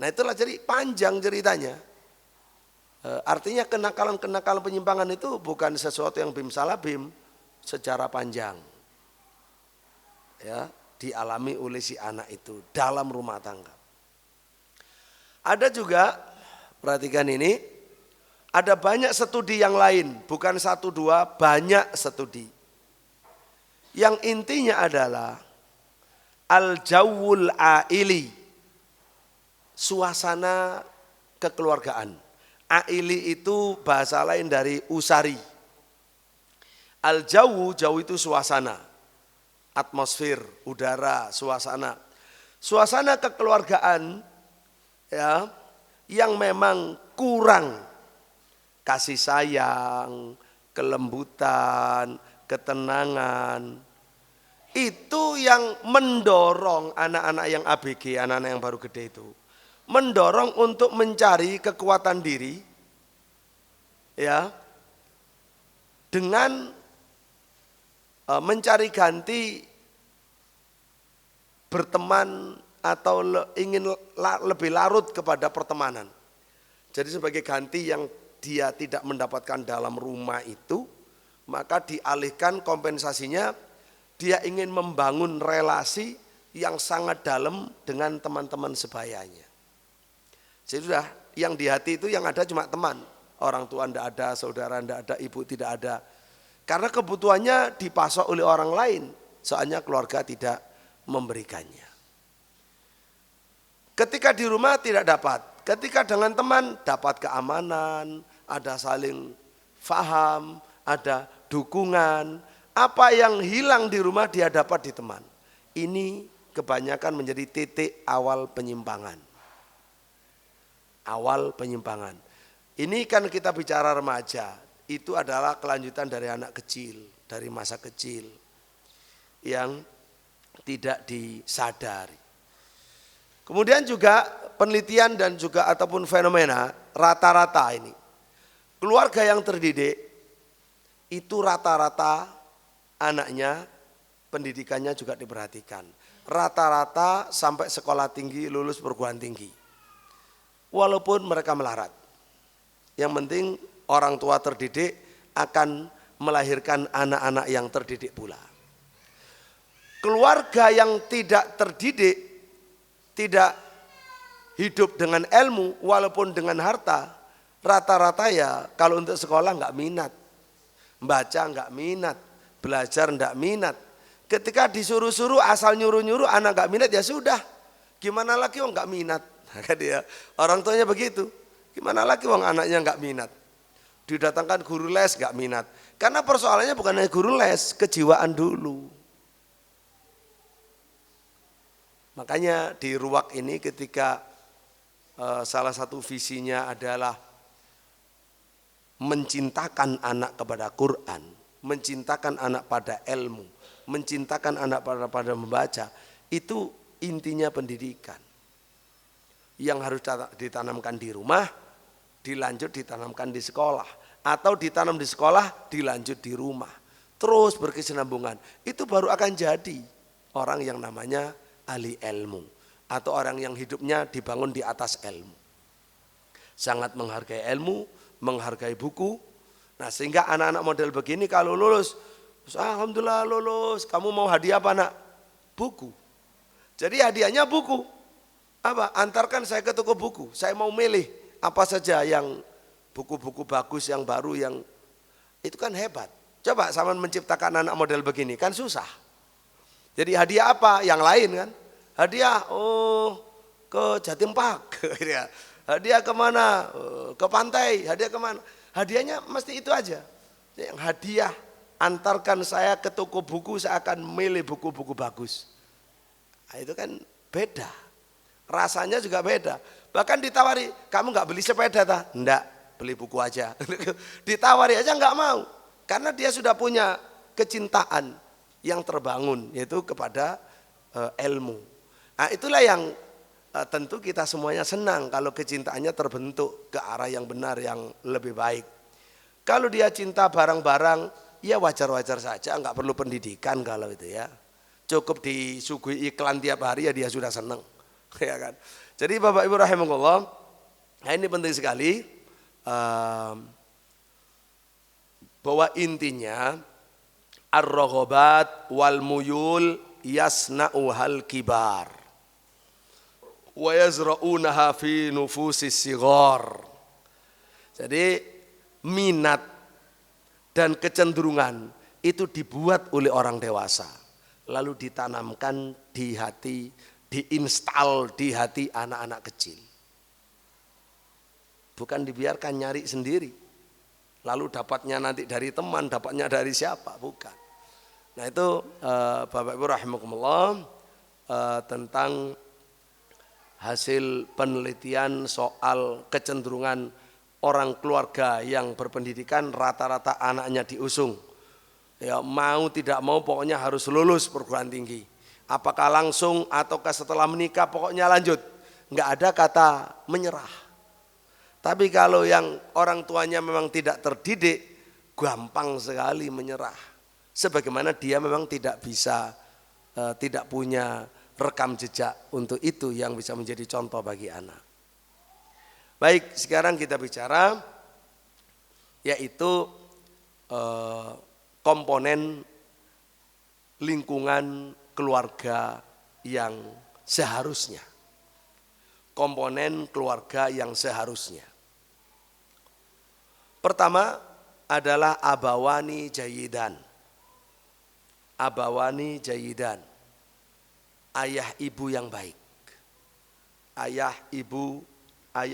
Nah itulah jadi panjang ceritanya. Artinya kenakalan-kenakalan penyimpangan itu bukan sesuatu yang bim salah bim, secara panjang. Ya, dialami oleh si anak itu dalam rumah tangga. Ada juga, perhatikan ini, ada banyak studi yang lain, bukan 1, 2, banyak studi. Yang intinya adalah al-jawul aili, suasana kekeluargaan. Aili itu bahasa lain dari usari. Al-jawu, jauh itu suasana, atmosfer, udara, suasana. Suasana kekeluargaan ya, yang memang kurang kasih sayang, kelembutan, ketenangan. Itu yang mendorong anak-anak yang ABG, anak-anak yang baru gede itu, mendorong untuk mencari kekuatan diri ya, dengan mencari ganti berteman atau ingin lebih larut kepada pertemanan. Jadi sebagai ganti yang dia tidak mendapatkan dalam rumah itu, maka dialihkan kompensasinya dia ingin membangun relasi yang sangat dalam dengan teman-teman sebayanya. Jadi sudah yang di hati itu yang ada cuma teman. Orang tua tidak ada, saudara tidak ada, ibu tidak ada. Karena kebutuhannya dipasok oleh orang lain, soalnya keluarga tidak memberikannya. Ketika di rumah tidak dapat, ketika dengan teman dapat keamanan, ada saling faham, ada dukungan. Apa yang hilang di rumah dia dapat di teman. Ini kebanyakan menjadi titik awal penyimpangan. Awal penyimpangan. Ini kan kita bicara remaja, itu adalah kelanjutan dari anak kecil, dari masa kecil yang tidak disadari. Kemudian juga penelitian dan juga ataupun fenomena rata-rata ini. Keluarga yang terdidik itu rata-rata anaknya pendidikannya juga diperhatikan. Rata-rata sampai sekolah tinggi, lulus perguruan tinggi. Walaupun mereka melarat. Yang penting orang tua terdidik akan melahirkan anak-anak yang terdidik pula. Keluarga yang tidak terdidik, tidak hidup dengan ilmu walaupun dengan harta, rata-rata ya kalau untuk sekolah enggak minat. Baca enggak minat, belajar enggak minat. Ketika disuruh-suruh asal nyuruh-nyuruh anak enggak minat ya sudah. Gimana lagi wong enggak minat? Dia orang tuanya begitu. Gimana lagi wong anaknya enggak minat? Didatangkan guru les enggak minat. Karena persoalannya bukan hanya guru les, kejiwaan dulu. Makanya di Ruwak ini ketika salah satu visinya adalah mencintakan anak kepada Quran, mencintakan anak pada ilmu, mencintakan anak pada membaca, itu intinya pendidikan. Yang harus ditanamkan di rumah, dilanjut ditanamkan di sekolah. Atau ditanam di sekolah, dilanjut di rumah. Terus berkesinambungan. Itu baru akan jadi orang yang namanya ahli ilmu. Atau orang yang hidupnya dibangun di atas ilmu. Sangat menghargai ilmu, menghargai buku. Nah sehingga anak-anak model begini kalau lulus, alhamdulillah lulus, kamu mau hadiah apa nak? Buku. Jadi hadiahnya buku. Apa? Antarkan saya ke toko buku. Saya mau milih apa saja yang buku-buku bagus yang baru yang itu kan hebat. Coba sama menciptakan anak model begini kan susah. Jadi hadiah apa? Yang lain kan? Hadiah ke Jatim Park. Hadiah kemana? Ke pantai. Hadiah kemana? Hadiahnya mesti itu aja. Yang hadiah antarkan saya ke toko buku, saya akan milih buku-buku bagus. Nah, itu kan beda. Rasanya juga beda. Bahkan ditawari, kamu nggak beli sepeda ta? Enggak, beli buku aja. Ditawari aja nggak mau. Karena dia sudah punya kecintaan yang terbangun, yaitu kepada ilmu. Nah itulah yang tentu kita semuanya senang kalau kecintaannya terbentuk ke arah yang benar, yang lebih baik. Kalau dia cinta barang-barang, ya wajar-wajar saja, nggak perlu pendidikan kalau itu ya. Cukup disuguhi iklan tiap hari ya dia sudah senang. Ya kan? Jadi Bapak Ibu rahimahullah, nah ini penting sekali bahwa intinya ar-raghabat wal muyul yasna'uhal kibar wa yazra'unaha fi nufusis sighar. Jadi minat dan kecenderungan itu dibuat oleh orang dewasa lalu ditanamkan di hati, diinstal di hati anak-anak kecil. Bukan dibiarkan nyari sendiri. Lalu dapatnya nanti dari teman, dapatnya dari siapa, bukan. Nah itu Bapak Ibu rahimakumullah tentang hasil penelitian soal kecenderungan orang keluarga yang berpendidikan rata-rata anaknya diusung. Ya mau tidak mau pokoknya harus lulus perguruan tinggi. Apakah langsung ataukah setelah menikah pokoknya lanjut. Enggak ada kata menyerah. Tapi kalau yang orang tuanya memang tidak terdidik, gampang sekali menyerah. Sebagaimana dia memang tidak bisa, tidak punya rekam jejak untuk itu yang bisa menjadi contoh bagi anak. Baik, sekarang kita bicara yaitu komponen lingkungan keluarga yang seharusnya. Komponen keluarga yang seharusnya. Pertama adalah abawani jayidan. Abawani jayidan. Ayah ibu yang baik. Ayah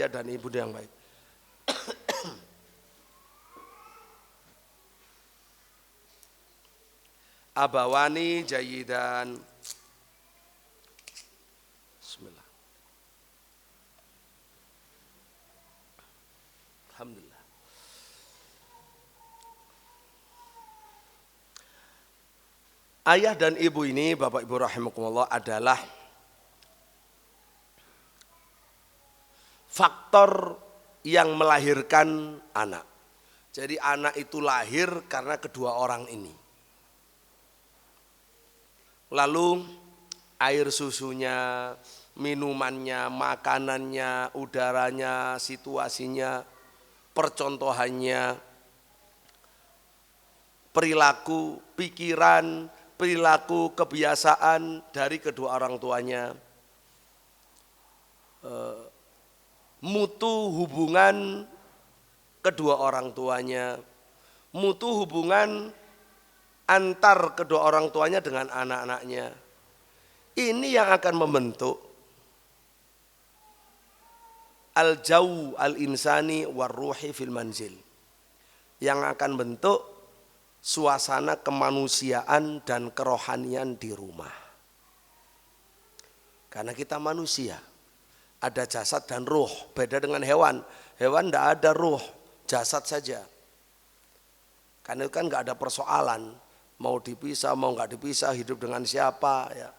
dan ibu yang baik. Abawani jayidan. Bismillah. Alhamdulillah. Ayah dan ibu ini, Bapak Ibu rahimakumullah, adalah faktor yang melahirkan anak. Jadi anak itu lahir karena kedua orang ini. Lalu air susunya, minumannya, makanannya, udaranya, situasinya, percontohannya, perilaku, pikiran, perilaku, kebiasaan dari kedua orang tuanya, mutu hubungan kedua orang tuanya, mutu hubungan antar kedua orang tuanya dengan anak-anaknya. Ini yang akan membentuk al-jaw al-insani war-ruhi fil manzil. Yang akan bentuk suasana kemanusiaan dan kerohanian di rumah. Karena kita manusia, ada jasad dan ruh, beda dengan hewan. Hewan tidak ada ruh, jasad saja. Karena itu kan nggak ada persoalan, mau dipisah, mau nggak dipisah, hidup dengan siapa, ya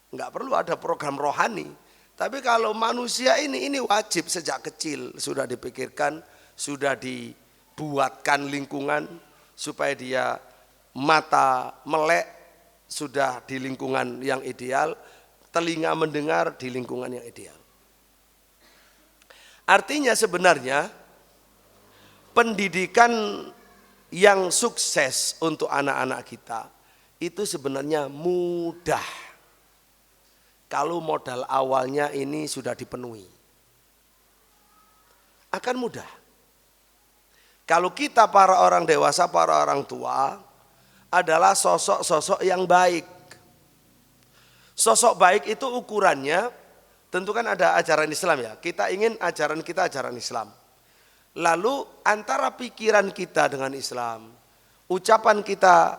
nggak perlu ada program rohani. Tapi kalau manusia ini wajib sejak kecil sudah dipikirkan, sudah dibuatkan lingkungan supaya dia mata melek sudah di lingkungan yang ideal, telinga mendengar di lingkungan yang ideal. Artinya sebenarnya pendidikan yang sukses untuk anak-anak kita itu sebenarnya mudah kalau modal awalnya ini sudah dipenuhi. Akan mudah. Kalau kita para orang dewasa, para orang tua adalah sosok-sosok yang baik. Sosok baik itu ukurannya tentu kan ada ajaran Islam ya. Kita ingin ajaran kita ajaran Islam. Lalu antara pikiran kita dengan Islam, ucapan kita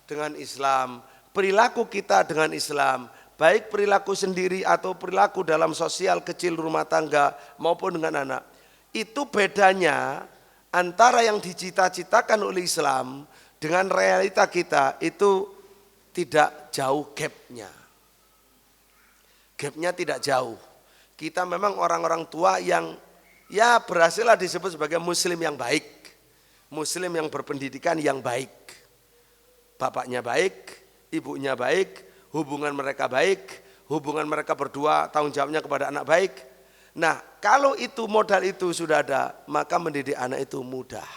dengan Islam, perilaku kita dengan Islam, baik perilaku sendiri atau perilaku dalam sosial kecil rumah tangga maupun dengan anak. Itu bedanya antara yang dicita-citakan oleh Islam dengan realita kita itu tidak jauh gapnya. Gapnya tidak jauh. Kita memang orang-orang tua yang ya berhasillah disebut sebagai muslim yang baik. Muslim yang berpendidikan yang baik. Bapaknya baik, ibunya baik, hubungan mereka baik, hubungan mereka berdua tanggung jawabnya kepada anak baik. Nah kalau itu modal itu sudah ada, maka mendidik anak itu mudah.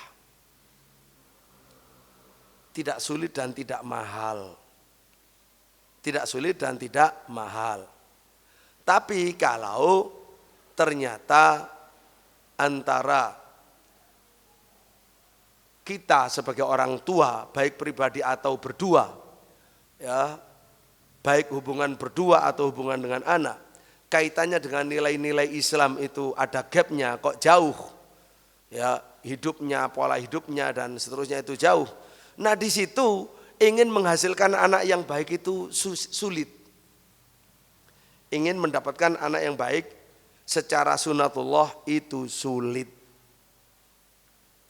Tidak sulit dan tidak mahal. Tidak sulit dan tidak mahal. Tapi kalau ternyata antara kita sebagai orang tua, baik pribadi atau berdua, ya, baik hubungan berdua atau hubungan dengan anak, kaitannya dengan nilai-nilai Islam itu ada gapnya, kok jauh, ya, hidupnya, pola hidupnya dan seterusnya itu jauh. Nah di situ ingin menghasilkan anak yang baik itu sulit. Ingin mendapatkan anak yang baik secara sunatullah itu sulit.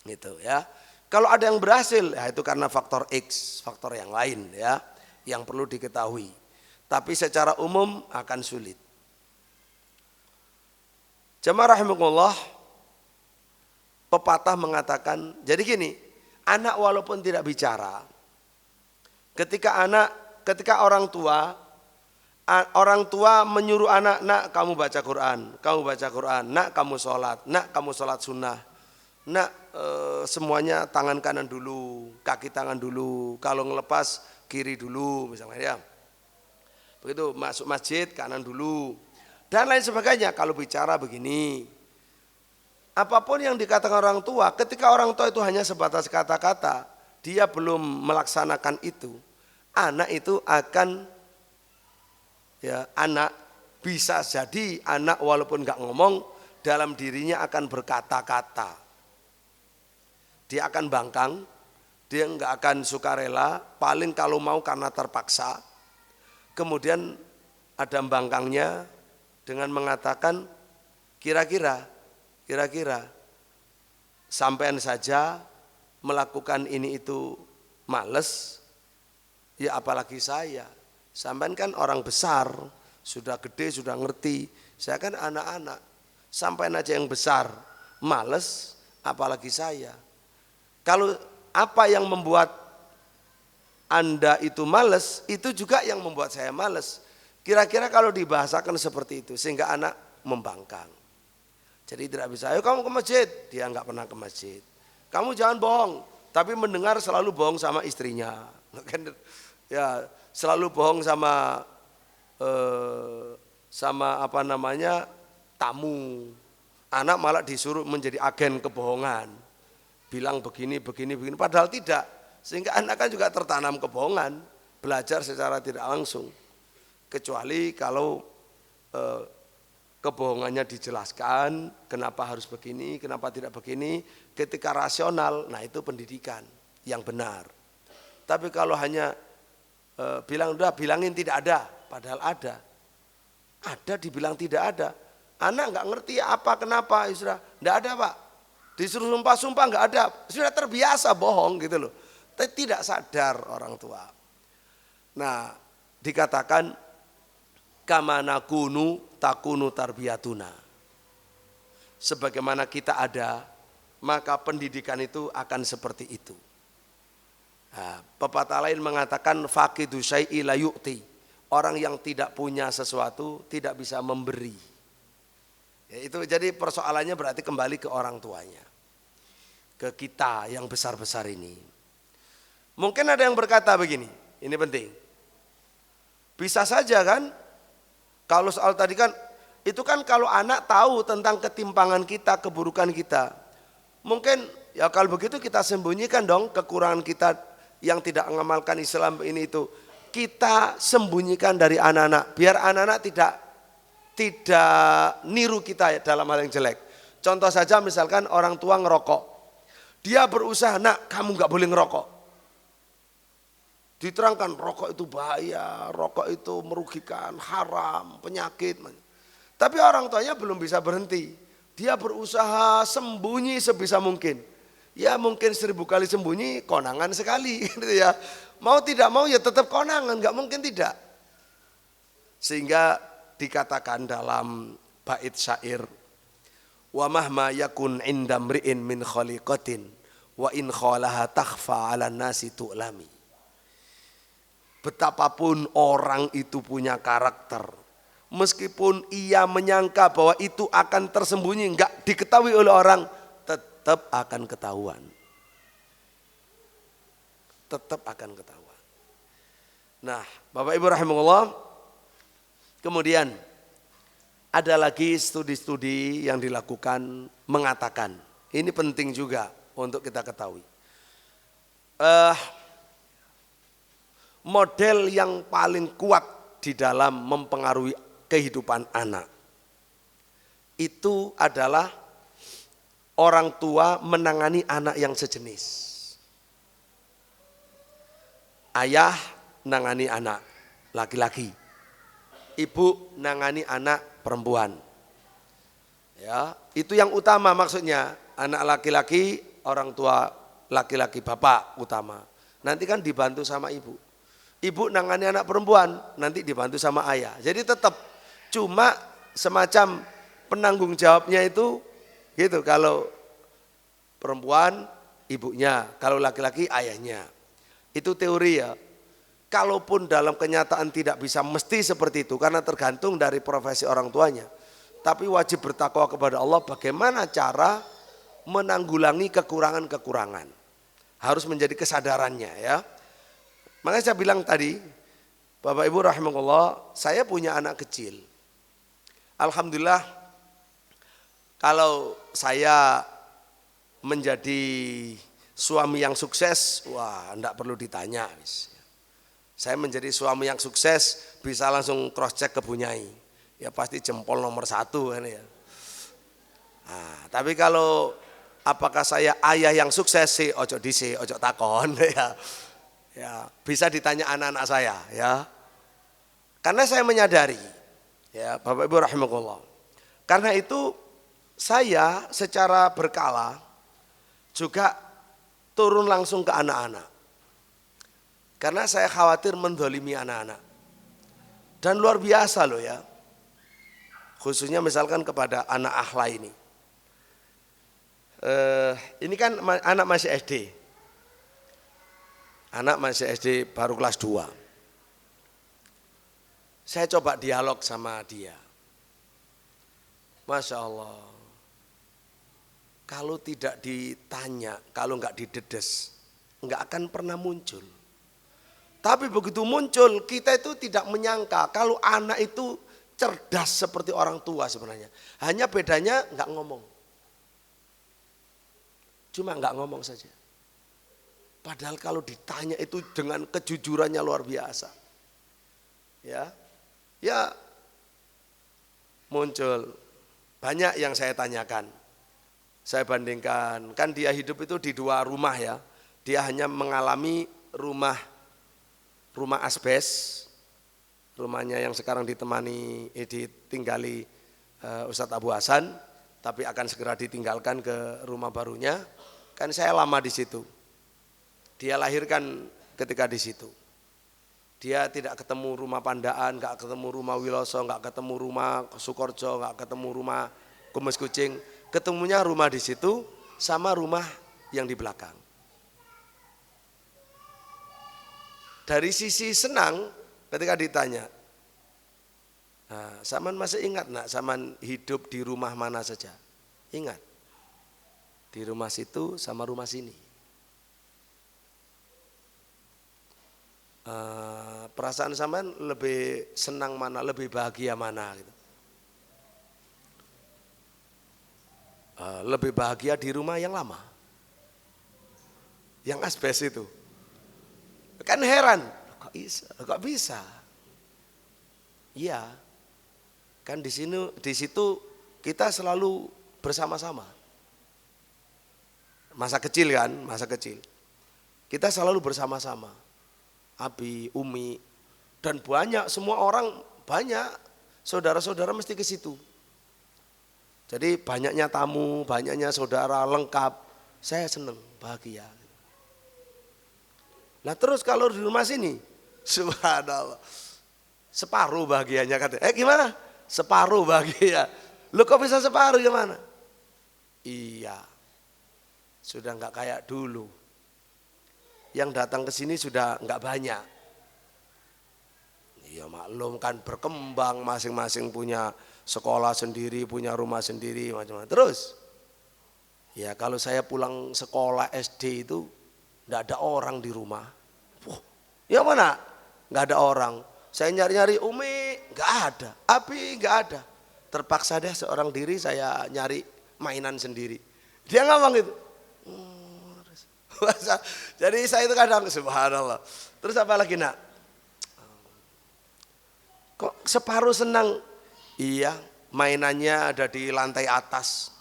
Gitu ya. Kalau ada yang berhasil, ya itu karena faktor X, faktor yang lain ya, yang perlu diketahui. Tapi secara umum akan sulit. Jemaah rahimakumullah, pepatah mengatakan, jadi gini, anak walaupun tidak bicara, ketika orang tua menyuruh anak, nak kamu baca Quran, nak kamu sholat sunnah, nak semuanya tangan kanan dulu, kaki tangan dulu, kalau ngelepas kiri dulu misalnya ya. Begitu masuk masjid kanan dulu dan lain sebagainya. Kalau bicara begini, apapun yang dikatakan orang tua, ketika orang tua itu hanya sebatas kata-kata, dia belum melaksanakan itu, anak itu akan, ya anak bisa jadi anak walaupun nggak ngomong, dalam dirinya akan berkata-kata. Dia akan bangkang, dia nggak akan sukarela, paling kalau mau karena terpaksa. Kemudian ada bangkangnya dengan mengatakan, kira-kira sampean saja melakukan ini itu males, ya apalagi saya. Sampean kan orang besar, sudah gede, sudah ngerti. Saya kan anak-anak. Sampean aja yang besar males, apalagi saya. Kalau apa yang membuat Anda itu males, itu juga yang membuat saya males. Kira-kira kalau dibahasakan seperti itu, sehingga anak membangkang. Jadi tidak bisa, ayo kamu ke masjid, dia nggak pernah ke masjid. Kamu jangan bohong, tapi mendengar selalu bohong sama istrinya. Ya, selalu bohong sama tamu. Anak malah disuruh menjadi agen kebohongan. Bilang begini, padahal tidak. Sehingga anak kan juga tertanam kebohongan, belajar secara tidak langsung. Kecuali kalau kebohongannya dijelaskan, kenapa harus begini, kenapa tidak begini, ketika rasional, nah itu pendidikan yang benar. Tapi kalau hanya bilangin tidak ada, padahal ada dibilang tidak ada, anak nggak ngerti apa kenapa, sudah nggak ada Pak, disuruh sumpah nggak ada, sudah terbiasa bohong gitu loh, tapi tidak sadar orang tua. Nah dikatakan kama nakunu takunu tarbiyatuna. Sebagaimana kita ada, maka pendidikan itu akan seperti itu. Nah, pepatah lain mengatakan faqidu syai'i la yu'ti. Orang yang tidak punya sesuatu tidak bisa memberi. Ya, itu jadi persoalannya berarti kembali ke orang tuanya. Ke kita yang besar-besar ini. Mungkin ada yang berkata begini, ini penting. Bisa saja kan, kalau soal tadi kan, itu kan kalau anak tahu tentang ketimpangan kita, keburukan kita. Mungkin ya kalau begitu kita sembunyikan dong kekurangan kita yang tidak mengamalkan Islam ini itu. Kita sembunyikan dari anak-anak, biar anak-anak tidak niru kita dalam hal yang jelek. Contoh saja misalkan orang tua ngerokok. Dia berusaha, nak kamu gak boleh ngerokok. Diterangkan rokok itu bahaya, rokok itu merugikan, haram, penyakit. Tapi orang tuanya belum bisa berhenti. Dia berusaha sembunyi sebisa mungkin. Ya mungkin 1000 kali sembunyi, konangan sekali. Gitu ya. Mau tidak mau ya tetap konangan, gak mungkin tidak. Sehingga dikatakan dalam bait syair, wa mahma yakun inda mri'in min khaliqatin wa in khalaha takhfa 'alan nasi tu'lami. Betapapun orang itu punya karakter, meskipun ia menyangka bahwa itu akan tersembunyi, enggak diketahui oleh orang, tetap akan ketahuan. Tetap akan ketahuan. Nah, Bapak Ibu rahimahullah, kemudian ada lagi studi-studi yang dilakukan mengatakan, ini penting juga untuk kita ketahui. Model yang paling kuat di dalam mempengaruhi kehidupan anak itu adalah orang tua menangani anak yang sejenis. Ayah nangani anak laki-laki, ibu nangani anak perempuan. Ya, itu yang utama maksudnya, anak laki-laki, orang tua laki-laki bapak utama. Nanti kan dibantu sama ibu. Ibu nangani anak perempuan, nanti dibantu sama ayah. Jadi tetap cuma semacam penanggung jawabnya itu gitu. Kalau perempuan ibunya, kalau laki-laki ayahnya. Itu teori ya. Kalaupun dalam kenyataan tidak bisa mesti seperti itu karena tergantung dari profesi orang tuanya. Tapi wajib bertakwa kepada Allah bagaimana cara menanggulangi kekurangan-kekurangan. Harus menjadi kesadarannya ya. Makanya saya bilang tadi, Bapak Ibu rahimahullah, saya punya anak kecil. Alhamdulillah Kalau saya menjadi suami yang sukses, wah enggak perlu ditanya. Saya menjadi suami yang sukses bisa langsung cross check ke Bunyai. Ya pasti jempol nomor 1 kan ya. Nah, tapi kalau apakah saya ayah yang sukses sih ojo disi, ojo takon ya. Ya, bisa ditanya anak-anak saya ya. Karena saya menyadari ya Bapak Ibu rahimakumullah. Karena itu saya secara berkala juga turun langsung ke anak-anak. Karena saya khawatir mendolimi anak-anak. Dan luar biasa loh ya. Khususnya misalkan kepada anak Akhla ini. Ini kan anak masih SD. Anak masih SD baru kelas 2. Saya coba dialog sama dia. Masya Allah. Kalau tidak ditanya, kalau nggak didedes, nggak akan pernah muncul. Tapi begitu muncul, kita itu tidak menyangka kalau anak itu cerdas seperti orang tua sebenarnya. Hanya bedanya nggak ngomong. Cuma nggak ngomong saja. Padahal kalau ditanya itu dengan kejujurannya luar biasa. Ya muncul. Banyak yang saya tanyakan. Saya bandingkan, kan dia hidup itu di 2 rumah ya. Dia hanya mengalami rumah asbes. Rumahnya yang sekarang ditinggali Ustadz Abu Hasan, tapi akan segera ditinggalkan ke rumah barunya. Kan saya lama di situ. Dia lahirkan ketika di situ. Dia tidak ketemu rumah Pandaan, nggak ketemu rumah Wiloso, nggak ketemu rumah Sukorjo, nggak ketemu rumah Kumis Kucing. Ketemunya rumah di situ sama rumah yang di belakang. Dari sisi senang ketika ditanya, nah, Saman masih ingat nak Saman hidup di rumah mana saja? Ingat, di rumah situ sama rumah sini. Perasaan Saman lebih senang mana, lebih bahagia mana gitu. Lebih bahagia di rumah yang lama, yang asbes itu. Kan heran, kok bisa? Iya, kan di situ kita selalu bersama-sama. Masa kecil kan, masa kecil. Kita selalu bersama-sama. Abi, Umi, dan banyak, semua orang banyak, saudara-saudara mesti ke situ. Jadi banyaknya tamu, banyaknya saudara lengkap, saya senang, bahagia. Nah terus kalau di rumah sini, subhanallah, separuh bahagianya katanya. Gimana? Separuh bahagia. Lu kok bisa separuh gimana? Iya, sudah nggak kayak dulu. Yang datang ke sini sudah nggak banyak. Iya maklum kan berkembang, masing-masing punya sekolah sendiri, punya rumah sendiri, macam-macam. Terus, ya kalau saya pulang sekolah SD itu nggak ada orang di rumah. Ya mana? Nggak ada orang. Saya nyari-nyari Umi, nggak ada. Abi nggak ada. Terpaksa deh seorang diri saya nyari mainan sendiri. Dia ngomong gitu. Jadi saya itu kadang subhanallah. Terus apa lagi nak? Kok separuh senang? Iya, mainannya ada di lantai atas.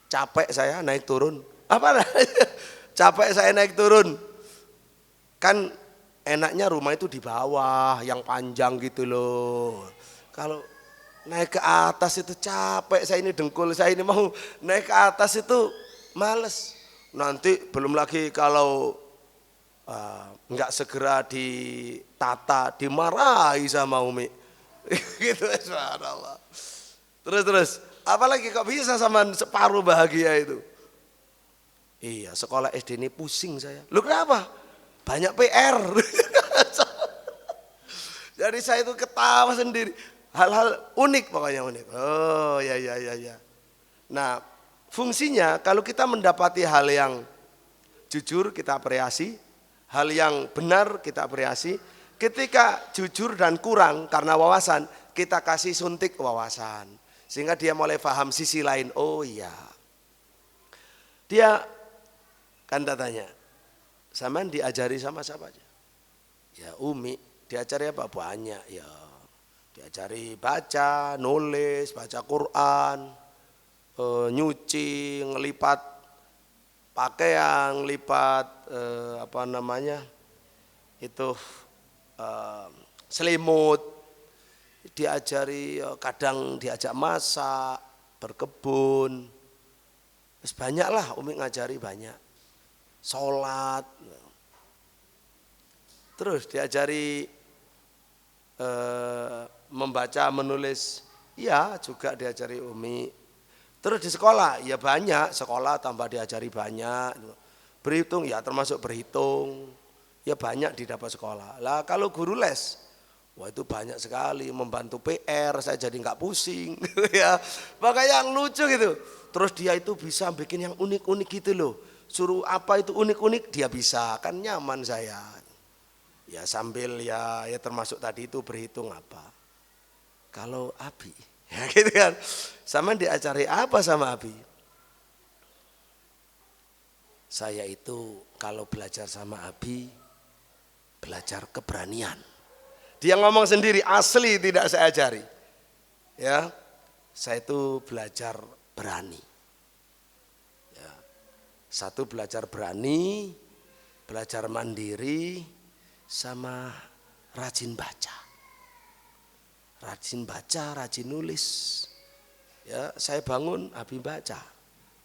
Capek saya naik turun. Apa? Capek saya naik turun. Kan enaknya rumah itu di bawah, yang panjang gitu loh. Kalau naik ke atas itu capek, saya ini dengkul, saya ini mau naik ke atas itu males. Nanti belum lagi kalau nggak segera ditata, dimarahi sama Umi. Gitu subhanallah. Terus, apalagi kok bisa sama separuh bahagia itu? Iya, sekolah SD ini pusing saya. Lu kenapa? Banyak PR. Jadi saya itu ketawa sendiri. Hal-hal unik pokoknya unik. Oh ya. Nah fungsinya kalau kita mendapati hal yang jujur kita apresiasi. Hal yang benar kita apresiasi. Ketika jujur dan kurang karena wawasan kita kasih suntik wawasan. Sehingga dia mulai paham sisi lain. Oh iya. Dia kan tanya, sampean diajari sama siapa aja? Ya Umi, diajari apa? Banyak ya. Diajari baca, nulis, baca Quran, nyuci, ngelipat pakaian, lipat itu selimut, diajari kadang diajak masak, berkebun, banyak lah Umi ngajari banyak, sholat, terus diajari membaca, menulis, ya juga diajari Umi. Terus di sekolah, ya banyak, sekolah tambah diajari banyak, berhitung ya termasuk berhitung, ya banyak didapat sekolah. Lah kalau guru les, wah itu banyak sekali, membantu PR, saya jadi nggak pusing, ya. Makanya yang lucu gitu. Terus dia itu bisa bikin yang unik-unik gitu loh. Suruh apa itu unik-unik dia bisa, kan nyaman saya. Ya sambil ya termasuk tadi itu berhitung apa. Kalau Abi, ya gitu kan. Sama diajari apa sama Abi? Saya itu kalau belajar sama Abi, belajar keberanian. Dia ngomong sendiri, asli tidak saya ajari. Ya, saya itu belajar berani. Ya, satu belajar berani, belajar mandiri, sama rajin baca. Rajin baca, rajin nulis. Ya, saya bangun, Abi baca.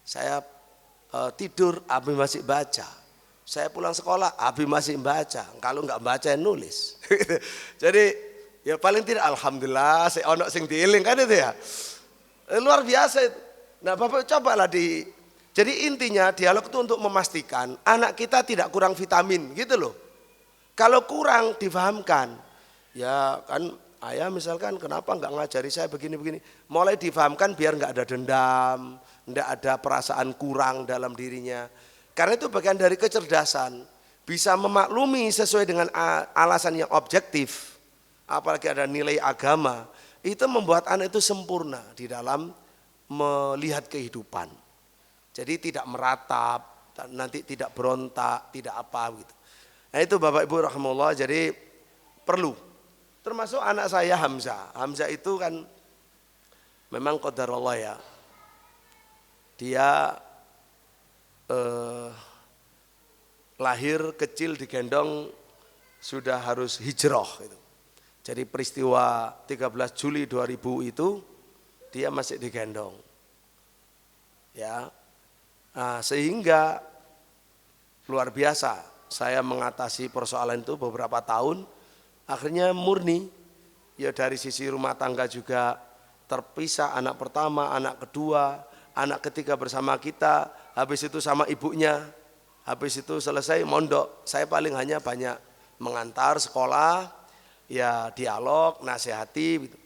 Saya tidur, Abi masih baca. Saya pulang sekolah, Abi masih baca. Kalau nggak baca, nulis. Jadi ya paling tidak alhamdulillah saya ono sing dieling kan itu ya. Luar biasa itu. Nah Bapak cobalah jadi intinya dialog itu untuk memastikan anak kita tidak kurang vitamin gitu loh. Kalau kurang difahamkan. Ya kan ayah misalkan kenapa nggak ngajari saya begini-begini. Mulai difahamkan biar nggak ada dendam, nggak ada perasaan kurang dalam dirinya. Karena itu bagian dari kecerdasan. Bisa memaklumi sesuai dengan alasan yang objektif. Apalagi ada nilai agama. Itu membuat anak itu sempurna di dalam melihat kehidupan. Jadi tidak meratap, nanti tidak berontak, tidak apa gitu. Nah itu Bapak Ibu rahimahullah, jadi perlu. Termasuk anak saya Hamzah. Hamzah itu kan memang qadarullah ya. Dia lahir kecil digendong sudah harus hijrah gitu. Jadi peristiwa 13 Juli 2000 itu dia masih digendong. Ya. Nah, sehingga luar biasa saya mengatasi persoalan itu beberapa tahun, akhirnya murni ya dari sisi rumah tangga juga terpisah, anak pertama, anak kedua, anak ketiga bersama kita, habis itu sama ibunya, habis itu selesai mondok. Saya paling hanya banyak mengantar sekolah, ya dialog, nasihati gitu.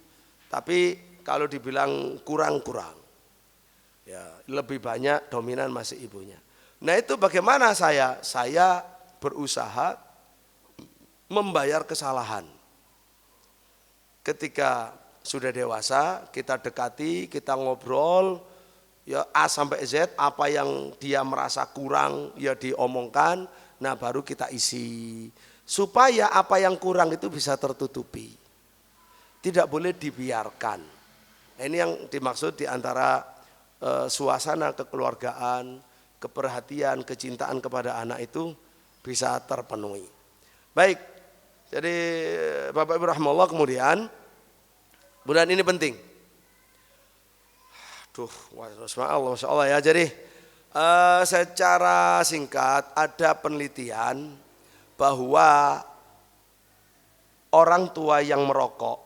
Tapi kalau dibilang kurang-kurang, ya lebih banyak dominan masih ibunya. Nah itu bagaimana saya berusaha membayar kesalahan. Ketika sudah dewasa, kita dekati, kita ngobrol, ya A sampai Z, apa yang dia merasa kurang, ya diomongkan, nah baru kita isi. Supaya apa yang kurang itu bisa tertutupi. Tidak boleh dibiarkan. Ini yang dimaksud diantara suasana kekeluargaan, keperhatian, kecintaan kepada anak itu bisa terpenuhi. Baik, jadi Bapak Ibu rahimahullah kemudian ini penting. Masya Allah ya. Jadi secara singkat ada penelitian bahwa orang tua yang merokok,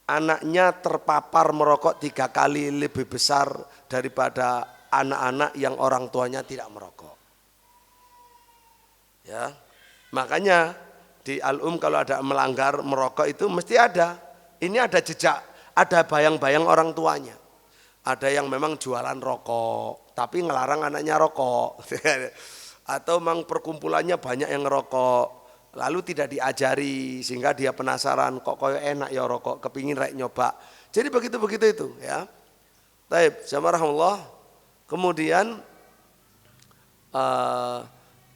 anaknya terpapar merokok 3 kali lebih besar daripada anak-anak yang orang tuanya tidak merokok. Ya, makanya di Al-Um kalau ada melanggar merokok itu mesti ada. Ini ada jejak, ada bayang-bayang orang tuanya. Ada yang memang jualan rokok, tapi ngelarang anaknya rokok. Atau memang perkumpulannya banyak yang ngerokok, lalu tidak diajari sehingga dia penasaran kok koyo enak ya rokok, kepingin rek nyoba. Jadi begitu itu ya. Taib, jamaah rahmatullah. Kemudian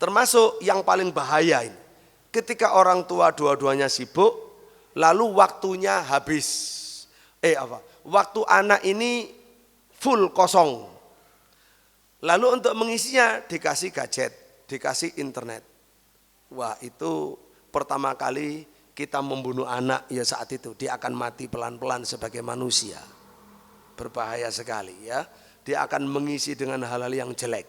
termasuk yang paling bahaya ini, ketika orang tua dua-duanya sibuk, lalu waktunya habis. Waktu anak ini full kosong. Lalu untuk mengisinya dikasih gadget, dikasih internet. Wah, itu pertama kali kita membunuh anak ya saat itu. Dia akan mati pelan-pelan sebagai manusia. Berbahaya sekali ya. Dia akan mengisi dengan hal-hal yang jelek.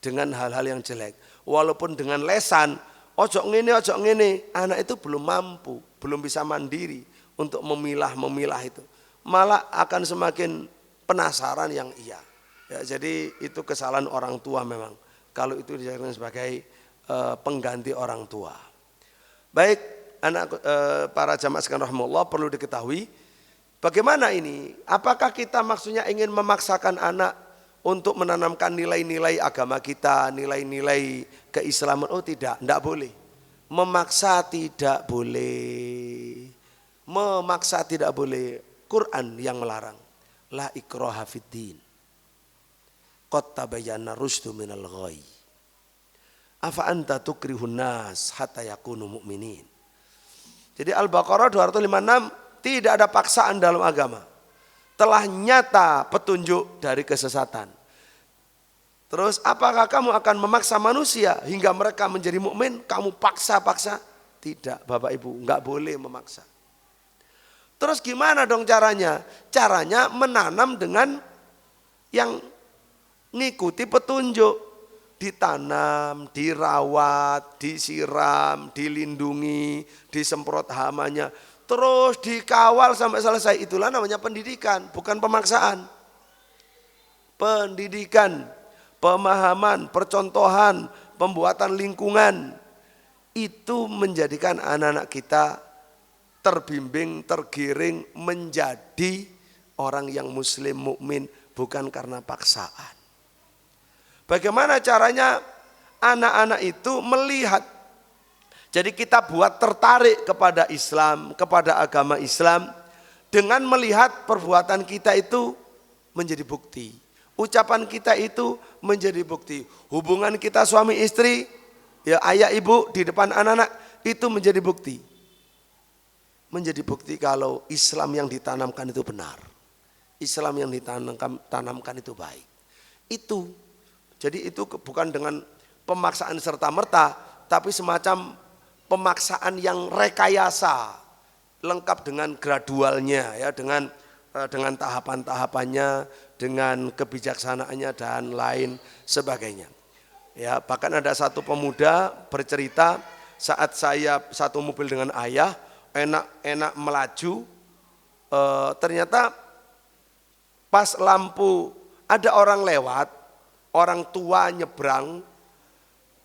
Dengan hal-hal yang jelek. Walaupun dengan lesan, ojo ngene, anak itu belum mampu, belum bisa mandiri untuk memilah itu. Malah akan semakin penasaran yang iya. Ya, jadi itu kesalahan orang tua memang. Kalau itu dijadikan sebagai pengganti orang tua. Baik, para jamaah sekalian rahimahullah, perlu diketahui bagaimana ini? Apakah kita maksudnya ingin memaksakan anak untuk menanamkan nilai-nilai agama kita, nilai-nilai keislaman? Oh tidak boleh. Memaksa tidak boleh. Memaksa tidak boleh. Quran yang melarang. La ikraha fiddin. Qad tabayyana rusdu minal ghayy. Afa anta tukrihun nas hatta yakunu mu'minin. Jadi Al-Baqarah 256, tidak ada paksaan dalam agama. Telah nyata petunjuk dari kesesatan. Terus apakah kamu akan memaksa manusia hingga mereka menjadi mukmin? Kamu paksa-paksa? Tidak, Bapak Ibu, enggak boleh memaksa. Terus gimana dong caranya? Caranya menanam dengan yang ngikuti petunjuk. Ditanam, dirawat, disiram, dilindungi, disemprot hamanya. Terus dikawal sampai selesai. Itulah namanya pendidikan, bukan pemaksaan. Pendidikan, pemahaman, percontohan, pembuatan lingkungan. Itu menjadikan anak-anak kita terbimbing, tergiring menjadi orang yang muslim, mukmin, bukan karena paksaan. Bagaimana caranya anak-anak itu melihat? Jadi kita buat tertarik kepada Islam, kepada agama Islam dengan melihat perbuatan kita itu menjadi bukti. Ucapan kita itu menjadi bukti. Hubungan kita suami istri, ya ayah ibu di depan anak-anak itu menjadi bukti. Menjadi bukti kalau Islam yang ditanamkan itu benar. Islam yang ditanamkan itu baik. Jadi itu bukan dengan pemaksaan serta-merta, tapi semacam pemaksaan yang rekayasa, lengkap dengan gradualnya, ya, dengan tahapan-tahapannya, dengan kebijaksanaannya dan lain sebagainya. Ya, bahkan ada satu pemuda bercerita, saat saya satu mobil dengan ayah, enak melaju, ternyata pas lampu ada orang lewat. Orang tua nyebrang,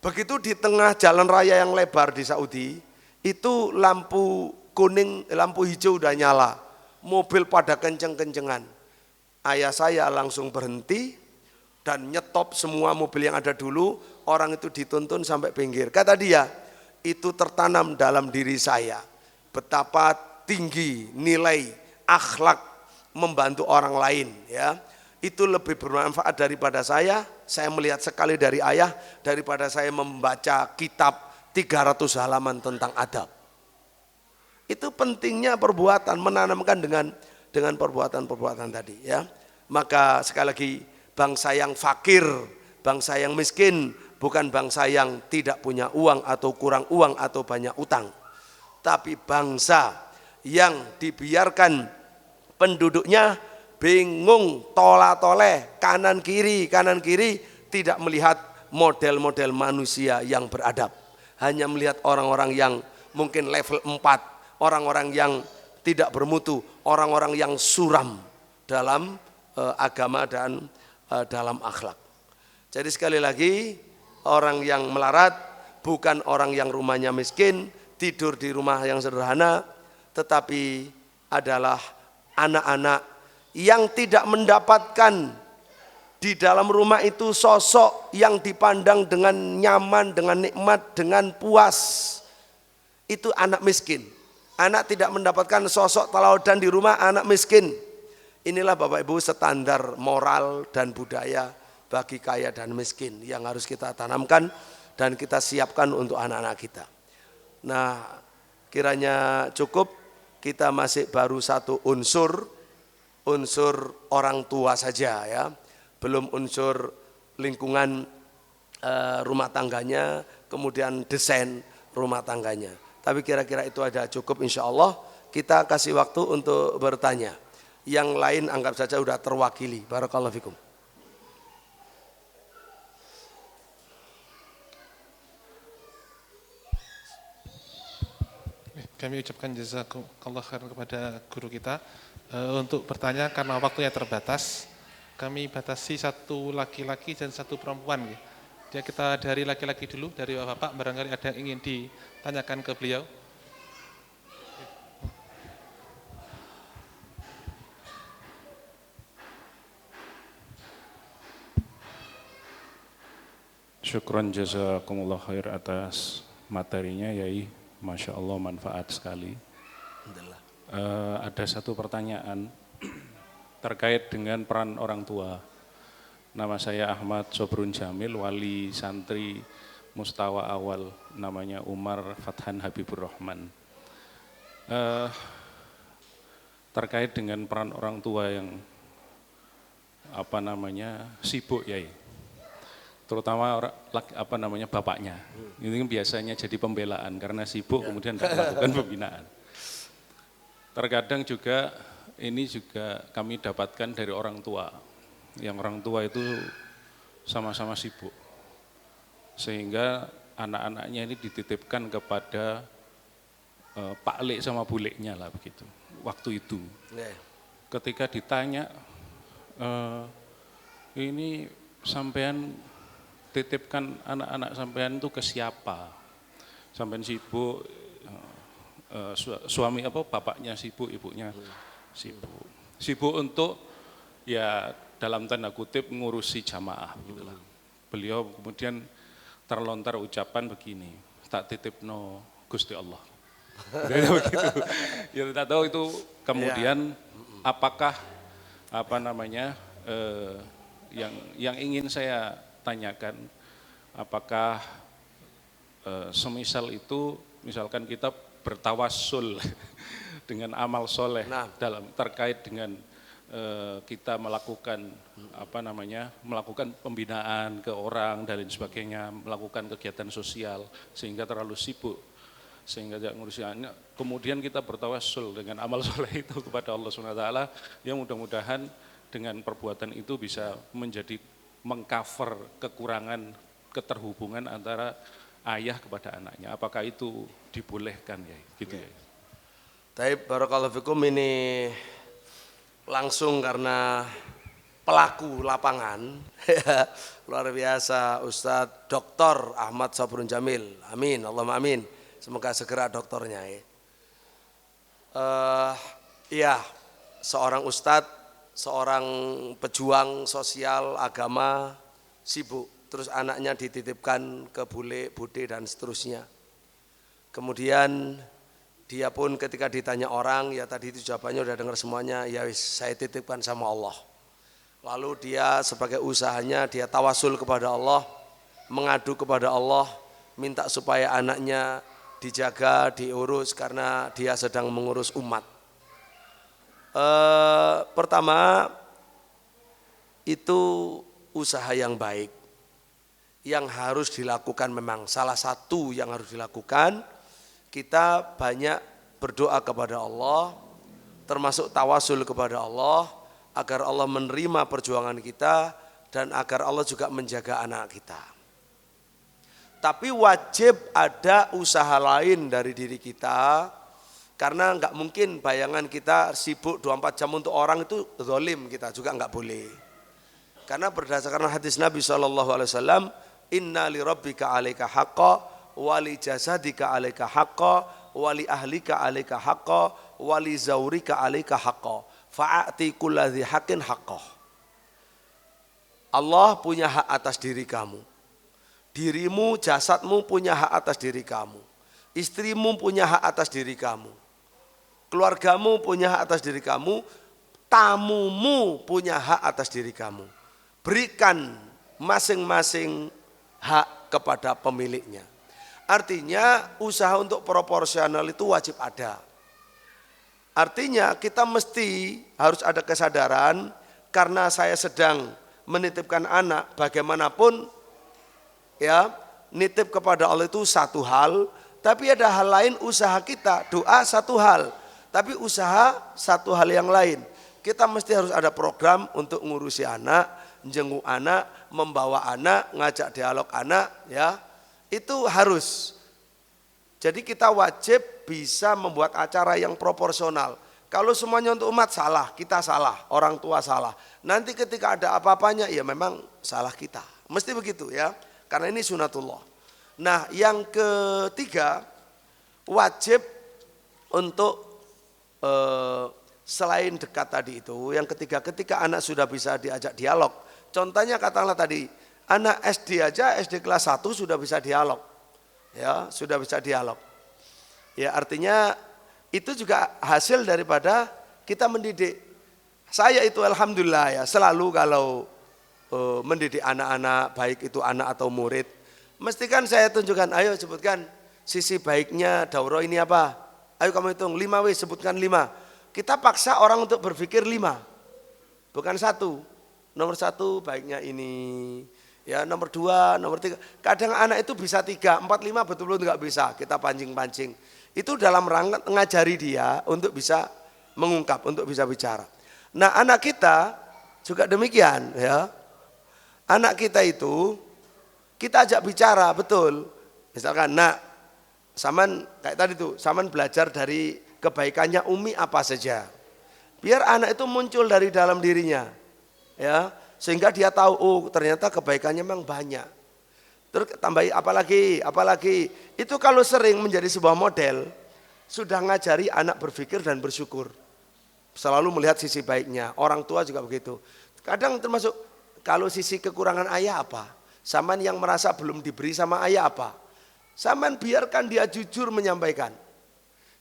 begitu di tengah jalan raya yang lebar di Saudi, itu lampu kuning, lampu hijau udah nyala, mobil pada kenceng-kencengan. Ayah saya langsung berhenti dan nyetop semua mobil yang ada dulu, orang itu dituntun sampai pinggir. Kata dia, itu tertanam dalam diri saya, betapa tinggi nilai akhlak membantu orang lain, ya. Itu lebih bermanfaat daripada saya melihat sekali dari ayah, daripada saya membaca kitab 300 halaman tentang adab. Itu pentingnya perbuatan, menanamkan dengan perbuatan-perbuatan tadi, ya. Maka sekali lagi, bangsa yang fakir, bangsa yang miskin, bukan bangsa yang tidak punya uang atau kurang uang atau banyak utang. Tapi bangsa yang dibiarkan penduduknya bingung, tola-toleh, kanan kiri, tidak melihat model-model manusia yang beradab. Hanya melihat orang-orang yang mungkin level 4, orang-orang yang tidak bermutu, orang-orang yang suram dalam agama dan dalam akhlak. Jadi sekali lagi, orang yang melarat bukan orang yang rumahnya miskin, tidur di rumah yang sederhana, tetapi adalah anak-anak yang tidak mendapatkan di dalam rumah itu sosok yang dipandang dengan nyaman, dengan nikmat, dengan puas. Itu anak miskin. Anak tidak mendapatkan sosok teladan di rumah, anak miskin. Inilah Bapak Ibu standar moral dan budaya bagi kaya dan miskin yang harus kita tanamkan dan kita siapkan untuk anak-anak kita. Nah, kiranya cukup, kita masih baru satu unsur orang tua saja ya, belum unsur lingkungan rumah tangganya, kemudian desain rumah tangganya. Tapi kira-kira itu ada cukup, insya Allah. Kita kasih waktu untuk bertanya. Yang lain anggap saja sudah terwakili. Barakallahu fikum. Kami ucapkan jazakallah khairan kepada guru kita. Untuk bertanya karena waktunya terbatas, kami batasi satu laki-laki dan satu perempuan. Jadi kita dari laki-laki dulu, dari Bapak, barangkali ada yang ingin ditanyakan ke beliau. Syukron jazakumullah khair atas materinya, Yai. Masya Allah, manfaat sekali. Ada satu pertanyaan terkait dengan peran orang tua. Nama saya Ahmad Sobrun Jamil, wali santri Mustawa Awal, namanya Umar Fathan Habibur Rahman. Terkait dengan peran orang tua yang sibuk, Yai. Terutama bapaknya. Ini biasanya jadi pembelaan karena sibuk kemudian tidak melakukan pembinaan. Terkadang juga ini juga kami dapatkan dari orang tua. Yang orang tua itu sama-sama sibuk. Sehingga anak-anaknya ini dititipkan kepada Pak Lek sama Bu Leknya lah begitu. Waktu itu. Ketika ditanya, ini sampean titipkan anak-anak sampean itu ke siapa? Sampean sibuk, suami bapaknya sibuk, ibunya sibuk. Sibuk untuk ya dalam tanda kutip ngurusi jamaah gitulah. Beliau kemudian terlontar ucapan begini, tak titipno Gusti Allah. Begitu. Ya tidak tahu itu kemudian apakah yang ingin saya tanyakan, apakah semisal itu misalkan kita bertawassul dengan amal soleh dalam terkait dengan kita melakukan melakukan pembinaan ke orang dan lain sebagainya, melakukan kegiatan sosial sehingga terlalu sibuk sehingga tidak ngurusi anak, kemudian kita bertawassul dengan amal soleh itu kepada Allah SWT, yang mudah-mudahan dengan perbuatan itu bisa menjadi mengcover kekurangan keterhubungan antara ayah kepada anaknya. Apakah itu dibolehkan ya? Gitu ya. Taib, barakallahu fikum, ini langsung karena pelaku lapangan luar biasa, Ustadz Dr. Ahmad Sobrun Jamil. Amin, Allahumma amin. Semoga segera doktornya ya. Iya, seorang ustadz, seorang pejuang sosial agama sibuk, terus anaknya dititipkan ke bule, bude dan seterusnya. Kemudian dia pun ketika ditanya orang, ya tadi itu jawabannya udah dengar semuanya, ya saya titipkan sama Allah. Lalu dia sebagai usahanya dia tawasul kepada Allah, mengadu kepada Allah, minta supaya anaknya dijaga, diurus karena dia sedang mengurus umat. Pertama, itu usaha yang baik yang harus dilakukan. Memang salah satu yang harus dilakukan, kita banyak berdoa kepada Allah, termasuk tawasul kepada Allah agar Allah menerima perjuangan kita dan agar Allah juga menjaga anak kita. Tapi wajib ada usaha lain dari diri kita, karena enggak mungkin bayangan kita sibuk 24 jam untuk orang itu zalim, kita juga enggak boleh. Karena berdasarkan hadis Nabi SAW, inna li rabbika alaika haqqa, wali jasadika alaika haqqa, wali ahlika alaika haqqa, wali zaurika alaika haqqa, fa'ati kulladhi haqqin haqqah. Allah punya hak atas diri kamu. Dirimu, jasadmu punya hak atas diri kamu. Istrimu punya hak atas diri kamu. Keluargamu punya hak atas diri kamu. tamumu punya hak atas diri kamu. Berikan masing-masing hak kepada pemiliknya. Artinya usaha untuk proporsional itu wajib ada. Artinya kita mesti harus ada kesadaran karena saya sedang menitipkan anak, bagaimanapun ya, nitip kepada Allah itu satu hal, tapi ada hal lain usaha kita, doa satu hal, tapi usaha satu hal yang lain. Kita mesti harus ada program untuk ngurusi anak, jenguk anak, membawa anak, ngajak dialog anak, ya. Itu harus. Jadi kita wajib bisa membuat acara yang proporsional. Kalau semuanya untuk umat salah, kita salah, orang tua salah. Nanti ketika ada apa-apanya ya memang salah kita. Mesti begitu ya, karena ini sunatullah. Nah yang ketiga, wajib untuk selain dekat tadi itu, yang ketiga ketika anak sudah bisa diajak dialog. Contohnya katakanlah tadi, anak SD aja, SD kelas 1 sudah bisa dialog. Ya, sudah bisa dialog. Ya, artinya itu juga hasil daripada kita mendidik. Saya itu alhamdulillah ya, selalu kalau mendidik anak-anak, baik itu anak atau murid, mesti kan saya tunjukkan, ayo sebutkan sisi baiknya daurah ini apa? Ayo kamu hitung 5 wis, sebutkan 5. Kita paksa orang untuk berpikir 5. Bukan 1. Nomor 1 baiknya ini. Ya, nomor 2, nomor 3. Kadang anak itu bisa 3, 4, 5 betul-betul enggak bisa. Kita pancing-pancing. Itu dalam rangka mengajari dia untuk bisa mengungkap, untuk bisa bicara. Nah, anak kita juga demikian, ya. Anak kita itu kita ajak bicara, betul. Misalkan, nak, saman kayak tadi tuh, saman belajar dari kebaikannya Umi apa saja. Biar anak itu muncul dari dalam dirinya. Ya. Sehingga dia tahu, oh ternyata kebaikannya memang banyak. Terus tambahi apalagi. Itu kalau sering menjadi sebuah model, sudah ngajari anak berpikir dan bersyukur. Selalu melihat sisi baiknya. Orang tua juga begitu. Kadang termasuk, kalau sisi kekurangan ayah apa? Saman yang merasa belum diberi sama ayah apa? Saman biarkan dia jujur menyampaikan.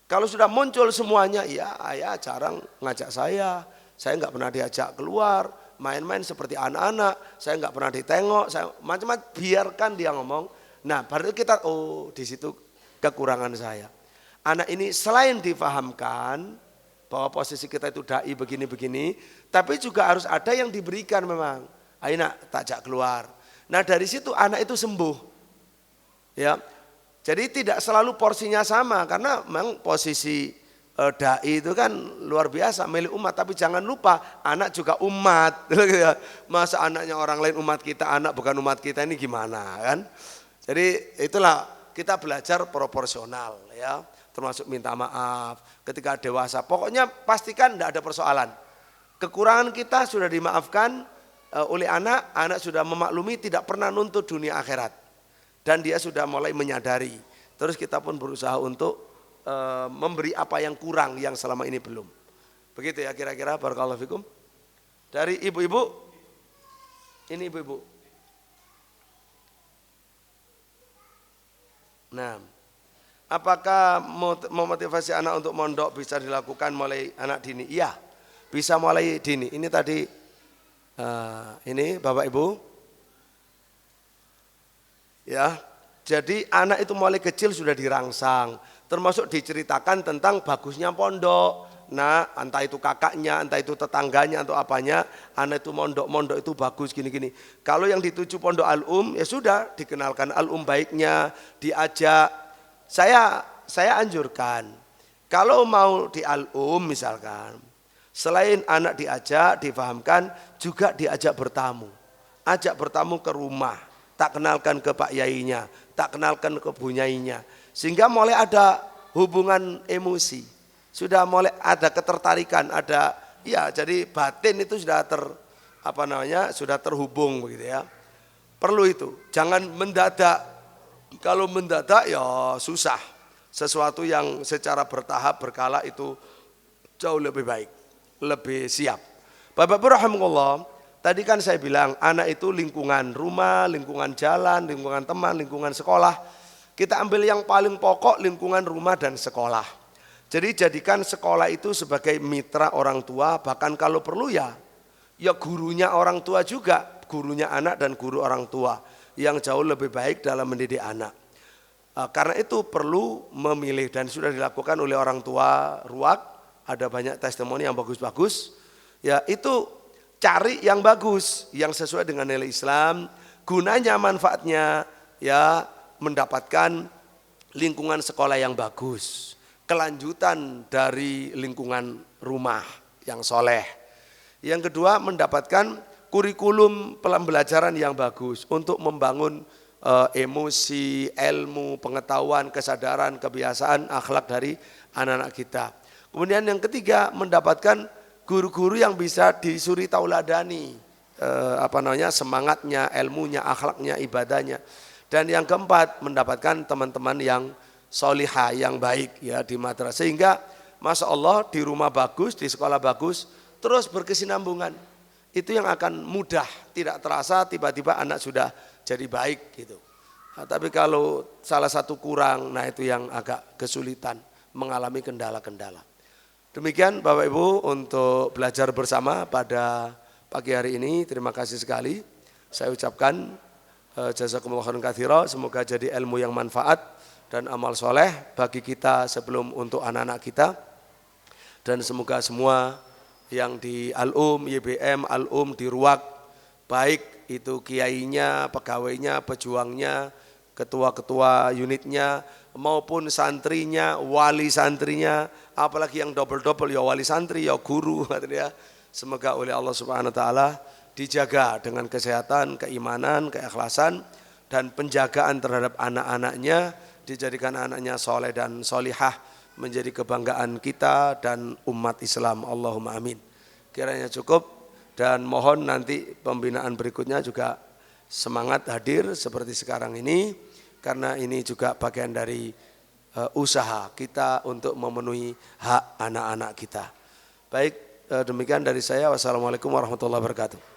Kalau sudah muncul semuanya, ya ayah jarang ngajak saya enggak pernah diajak keluar. Main-main seperti anak-anak, saya nggak pernah ditengok, saya macam-macam, biarkan dia ngomong. Nah, baru kita, oh di situ kekurangan saya. Anak ini selain difahamkan bahwa posisi kita itu dai begini-begini, tapi juga harus ada yang diberikan memang. Ayo nak, tajak keluar. Nah dari situ anak itu sembuh. Ya, jadi tidak selalu porsinya sama karena memang posisi dai itu kan luar biasa milik umat, tapi jangan lupa anak juga umat. Masa anaknya orang lain umat kita, anak bukan umat kita, ini gimana kan? Jadi itulah kita belajar proporsional ya, termasuk minta maaf ketika dewasa. Pokoknya pastikan tidak ada persoalan. Kekurangan kita sudah dimaafkan oleh anak sudah memaklumi, tidak pernah nuntut dunia akhirat. Dan dia sudah mulai menyadari. Terus kita pun berusaha untuk memberi apa yang kurang yang selama ini belum. Begitu ya kira-kira, barakallahu fikum. Dari ibu-ibu, ini ibu-ibu. Nah, apakah memotivasi anak untuk mondok bisa dilakukan mulai anak dini? Iya, bisa mulai dini. Ini tadi, ini Bapak Ibu. Ya, jadi anak itu mulai kecil sudah dirangsang. Termasuk diceritakan tentang bagusnya pondok. Nah, entah itu kakaknya, entah itu tetangganya, atau apanya, anak itu mondok itu bagus gini-gini. Kalau yang dituju pondok Al-Um, ya sudah dikenalkan Al-Um baiknya, diajak. Saya anjurkan, kalau mau di Al-Um misalkan, selain anak diajak, difahamkan, juga diajak bertamu. Ajak bertamu ke rumah, tak kenalkan ke Pak Yainya, tak kenalkan ke Bu Nyainya. Sehingga mulai ada hubungan emosi, sudah mulai ada ketertarikan, ada ya, jadi batin itu sudah sudah terhubung begitu ya. Perlu itu, jangan mendadak. Kalau mendadak ya susah. Sesuatu yang secara bertahap berkala itu jauh lebih baik, lebih siap. Bapak-Ibu rahimakumullah, tadi kan saya bilang anak itu lingkungan rumah, lingkungan jalan, lingkungan teman, lingkungan sekolah. Kita ambil yang paling pokok, lingkungan rumah dan sekolah. Jadi jadikan sekolah itu sebagai mitra orang tua, bahkan kalau perlu ya gurunya orang tua juga, gurunya anak dan guru orang tua yang jauh lebih baik dalam mendidik anak. Karena itu perlu memilih dan sudah dilakukan oleh orang tua RUAK, ada banyak testimoni yang bagus-bagus. Ya itu cari yang bagus, yang sesuai dengan nilai Islam, gunanya manfaatnya ya mendapatkan lingkungan sekolah yang bagus, kelanjutan dari lingkungan rumah yang soleh. Yang kedua mendapatkan kurikulum pembelajaran yang bagus untuk membangun emosi, ilmu, pengetahuan, kesadaran, kebiasaan, akhlak dari anak-anak kita. Kemudian yang ketiga mendapatkan guru-guru yang bisa disuri tauladani, semangatnya, ilmunya, akhlaknya, ibadahnya. Dan yang keempat mendapatkan teman-teman yang solihah, yang baik ya di madrasah. Sehingga Masya Allah di rumah bagus, di sekolah bagus, terus berkesinambungan. Itu yang akan mudah, tidak terasa tiba-tiba anak sudah jadi baik gitu. Nah, tapi kalau salah satu kurang, nah itu yang agak kesulitan, mengalami kendala-kendala. Demikian Bapak Ibu untuk belajar bersama pada pagi hari ini. Terima kasih sekali. Saya ucapkan jazakumullah khairan katsira, semoga jadi ilmu yang manfaat dan amal soleh bagi kita sebelum untuk anak-anak kita. Dan semoga semua yang di Al-Um, YBM, Al-Um, di RUAK, baik itu kiainya, pegawainya, pejuangnya, ketua-ketua unitnya, maupun santrinya, wali santrinya, apalagi yang double-double ya wali santri, ya guru. Ya. Semoga oleh Allah Subhanahu Wa Taala dijaga dengan kesehatan, keimanan, keikhlasan, dan penjagaan terhadap anak-anaknya, dijadikan anaknya soleh dan solihah, menjadi kebanggaan kita dan umat Islam. Allahumma amin. Kiranya cukup dan mohon nanti pembinaan berikutnya juga semangat hadir seperti sekarang ini, karena ini juga bagian dari usaha kita untuk memenuhi hak anak-anak kita. Baik, demikian dari saya. Wassalamualaikum warahmatullahi wabarakatuh.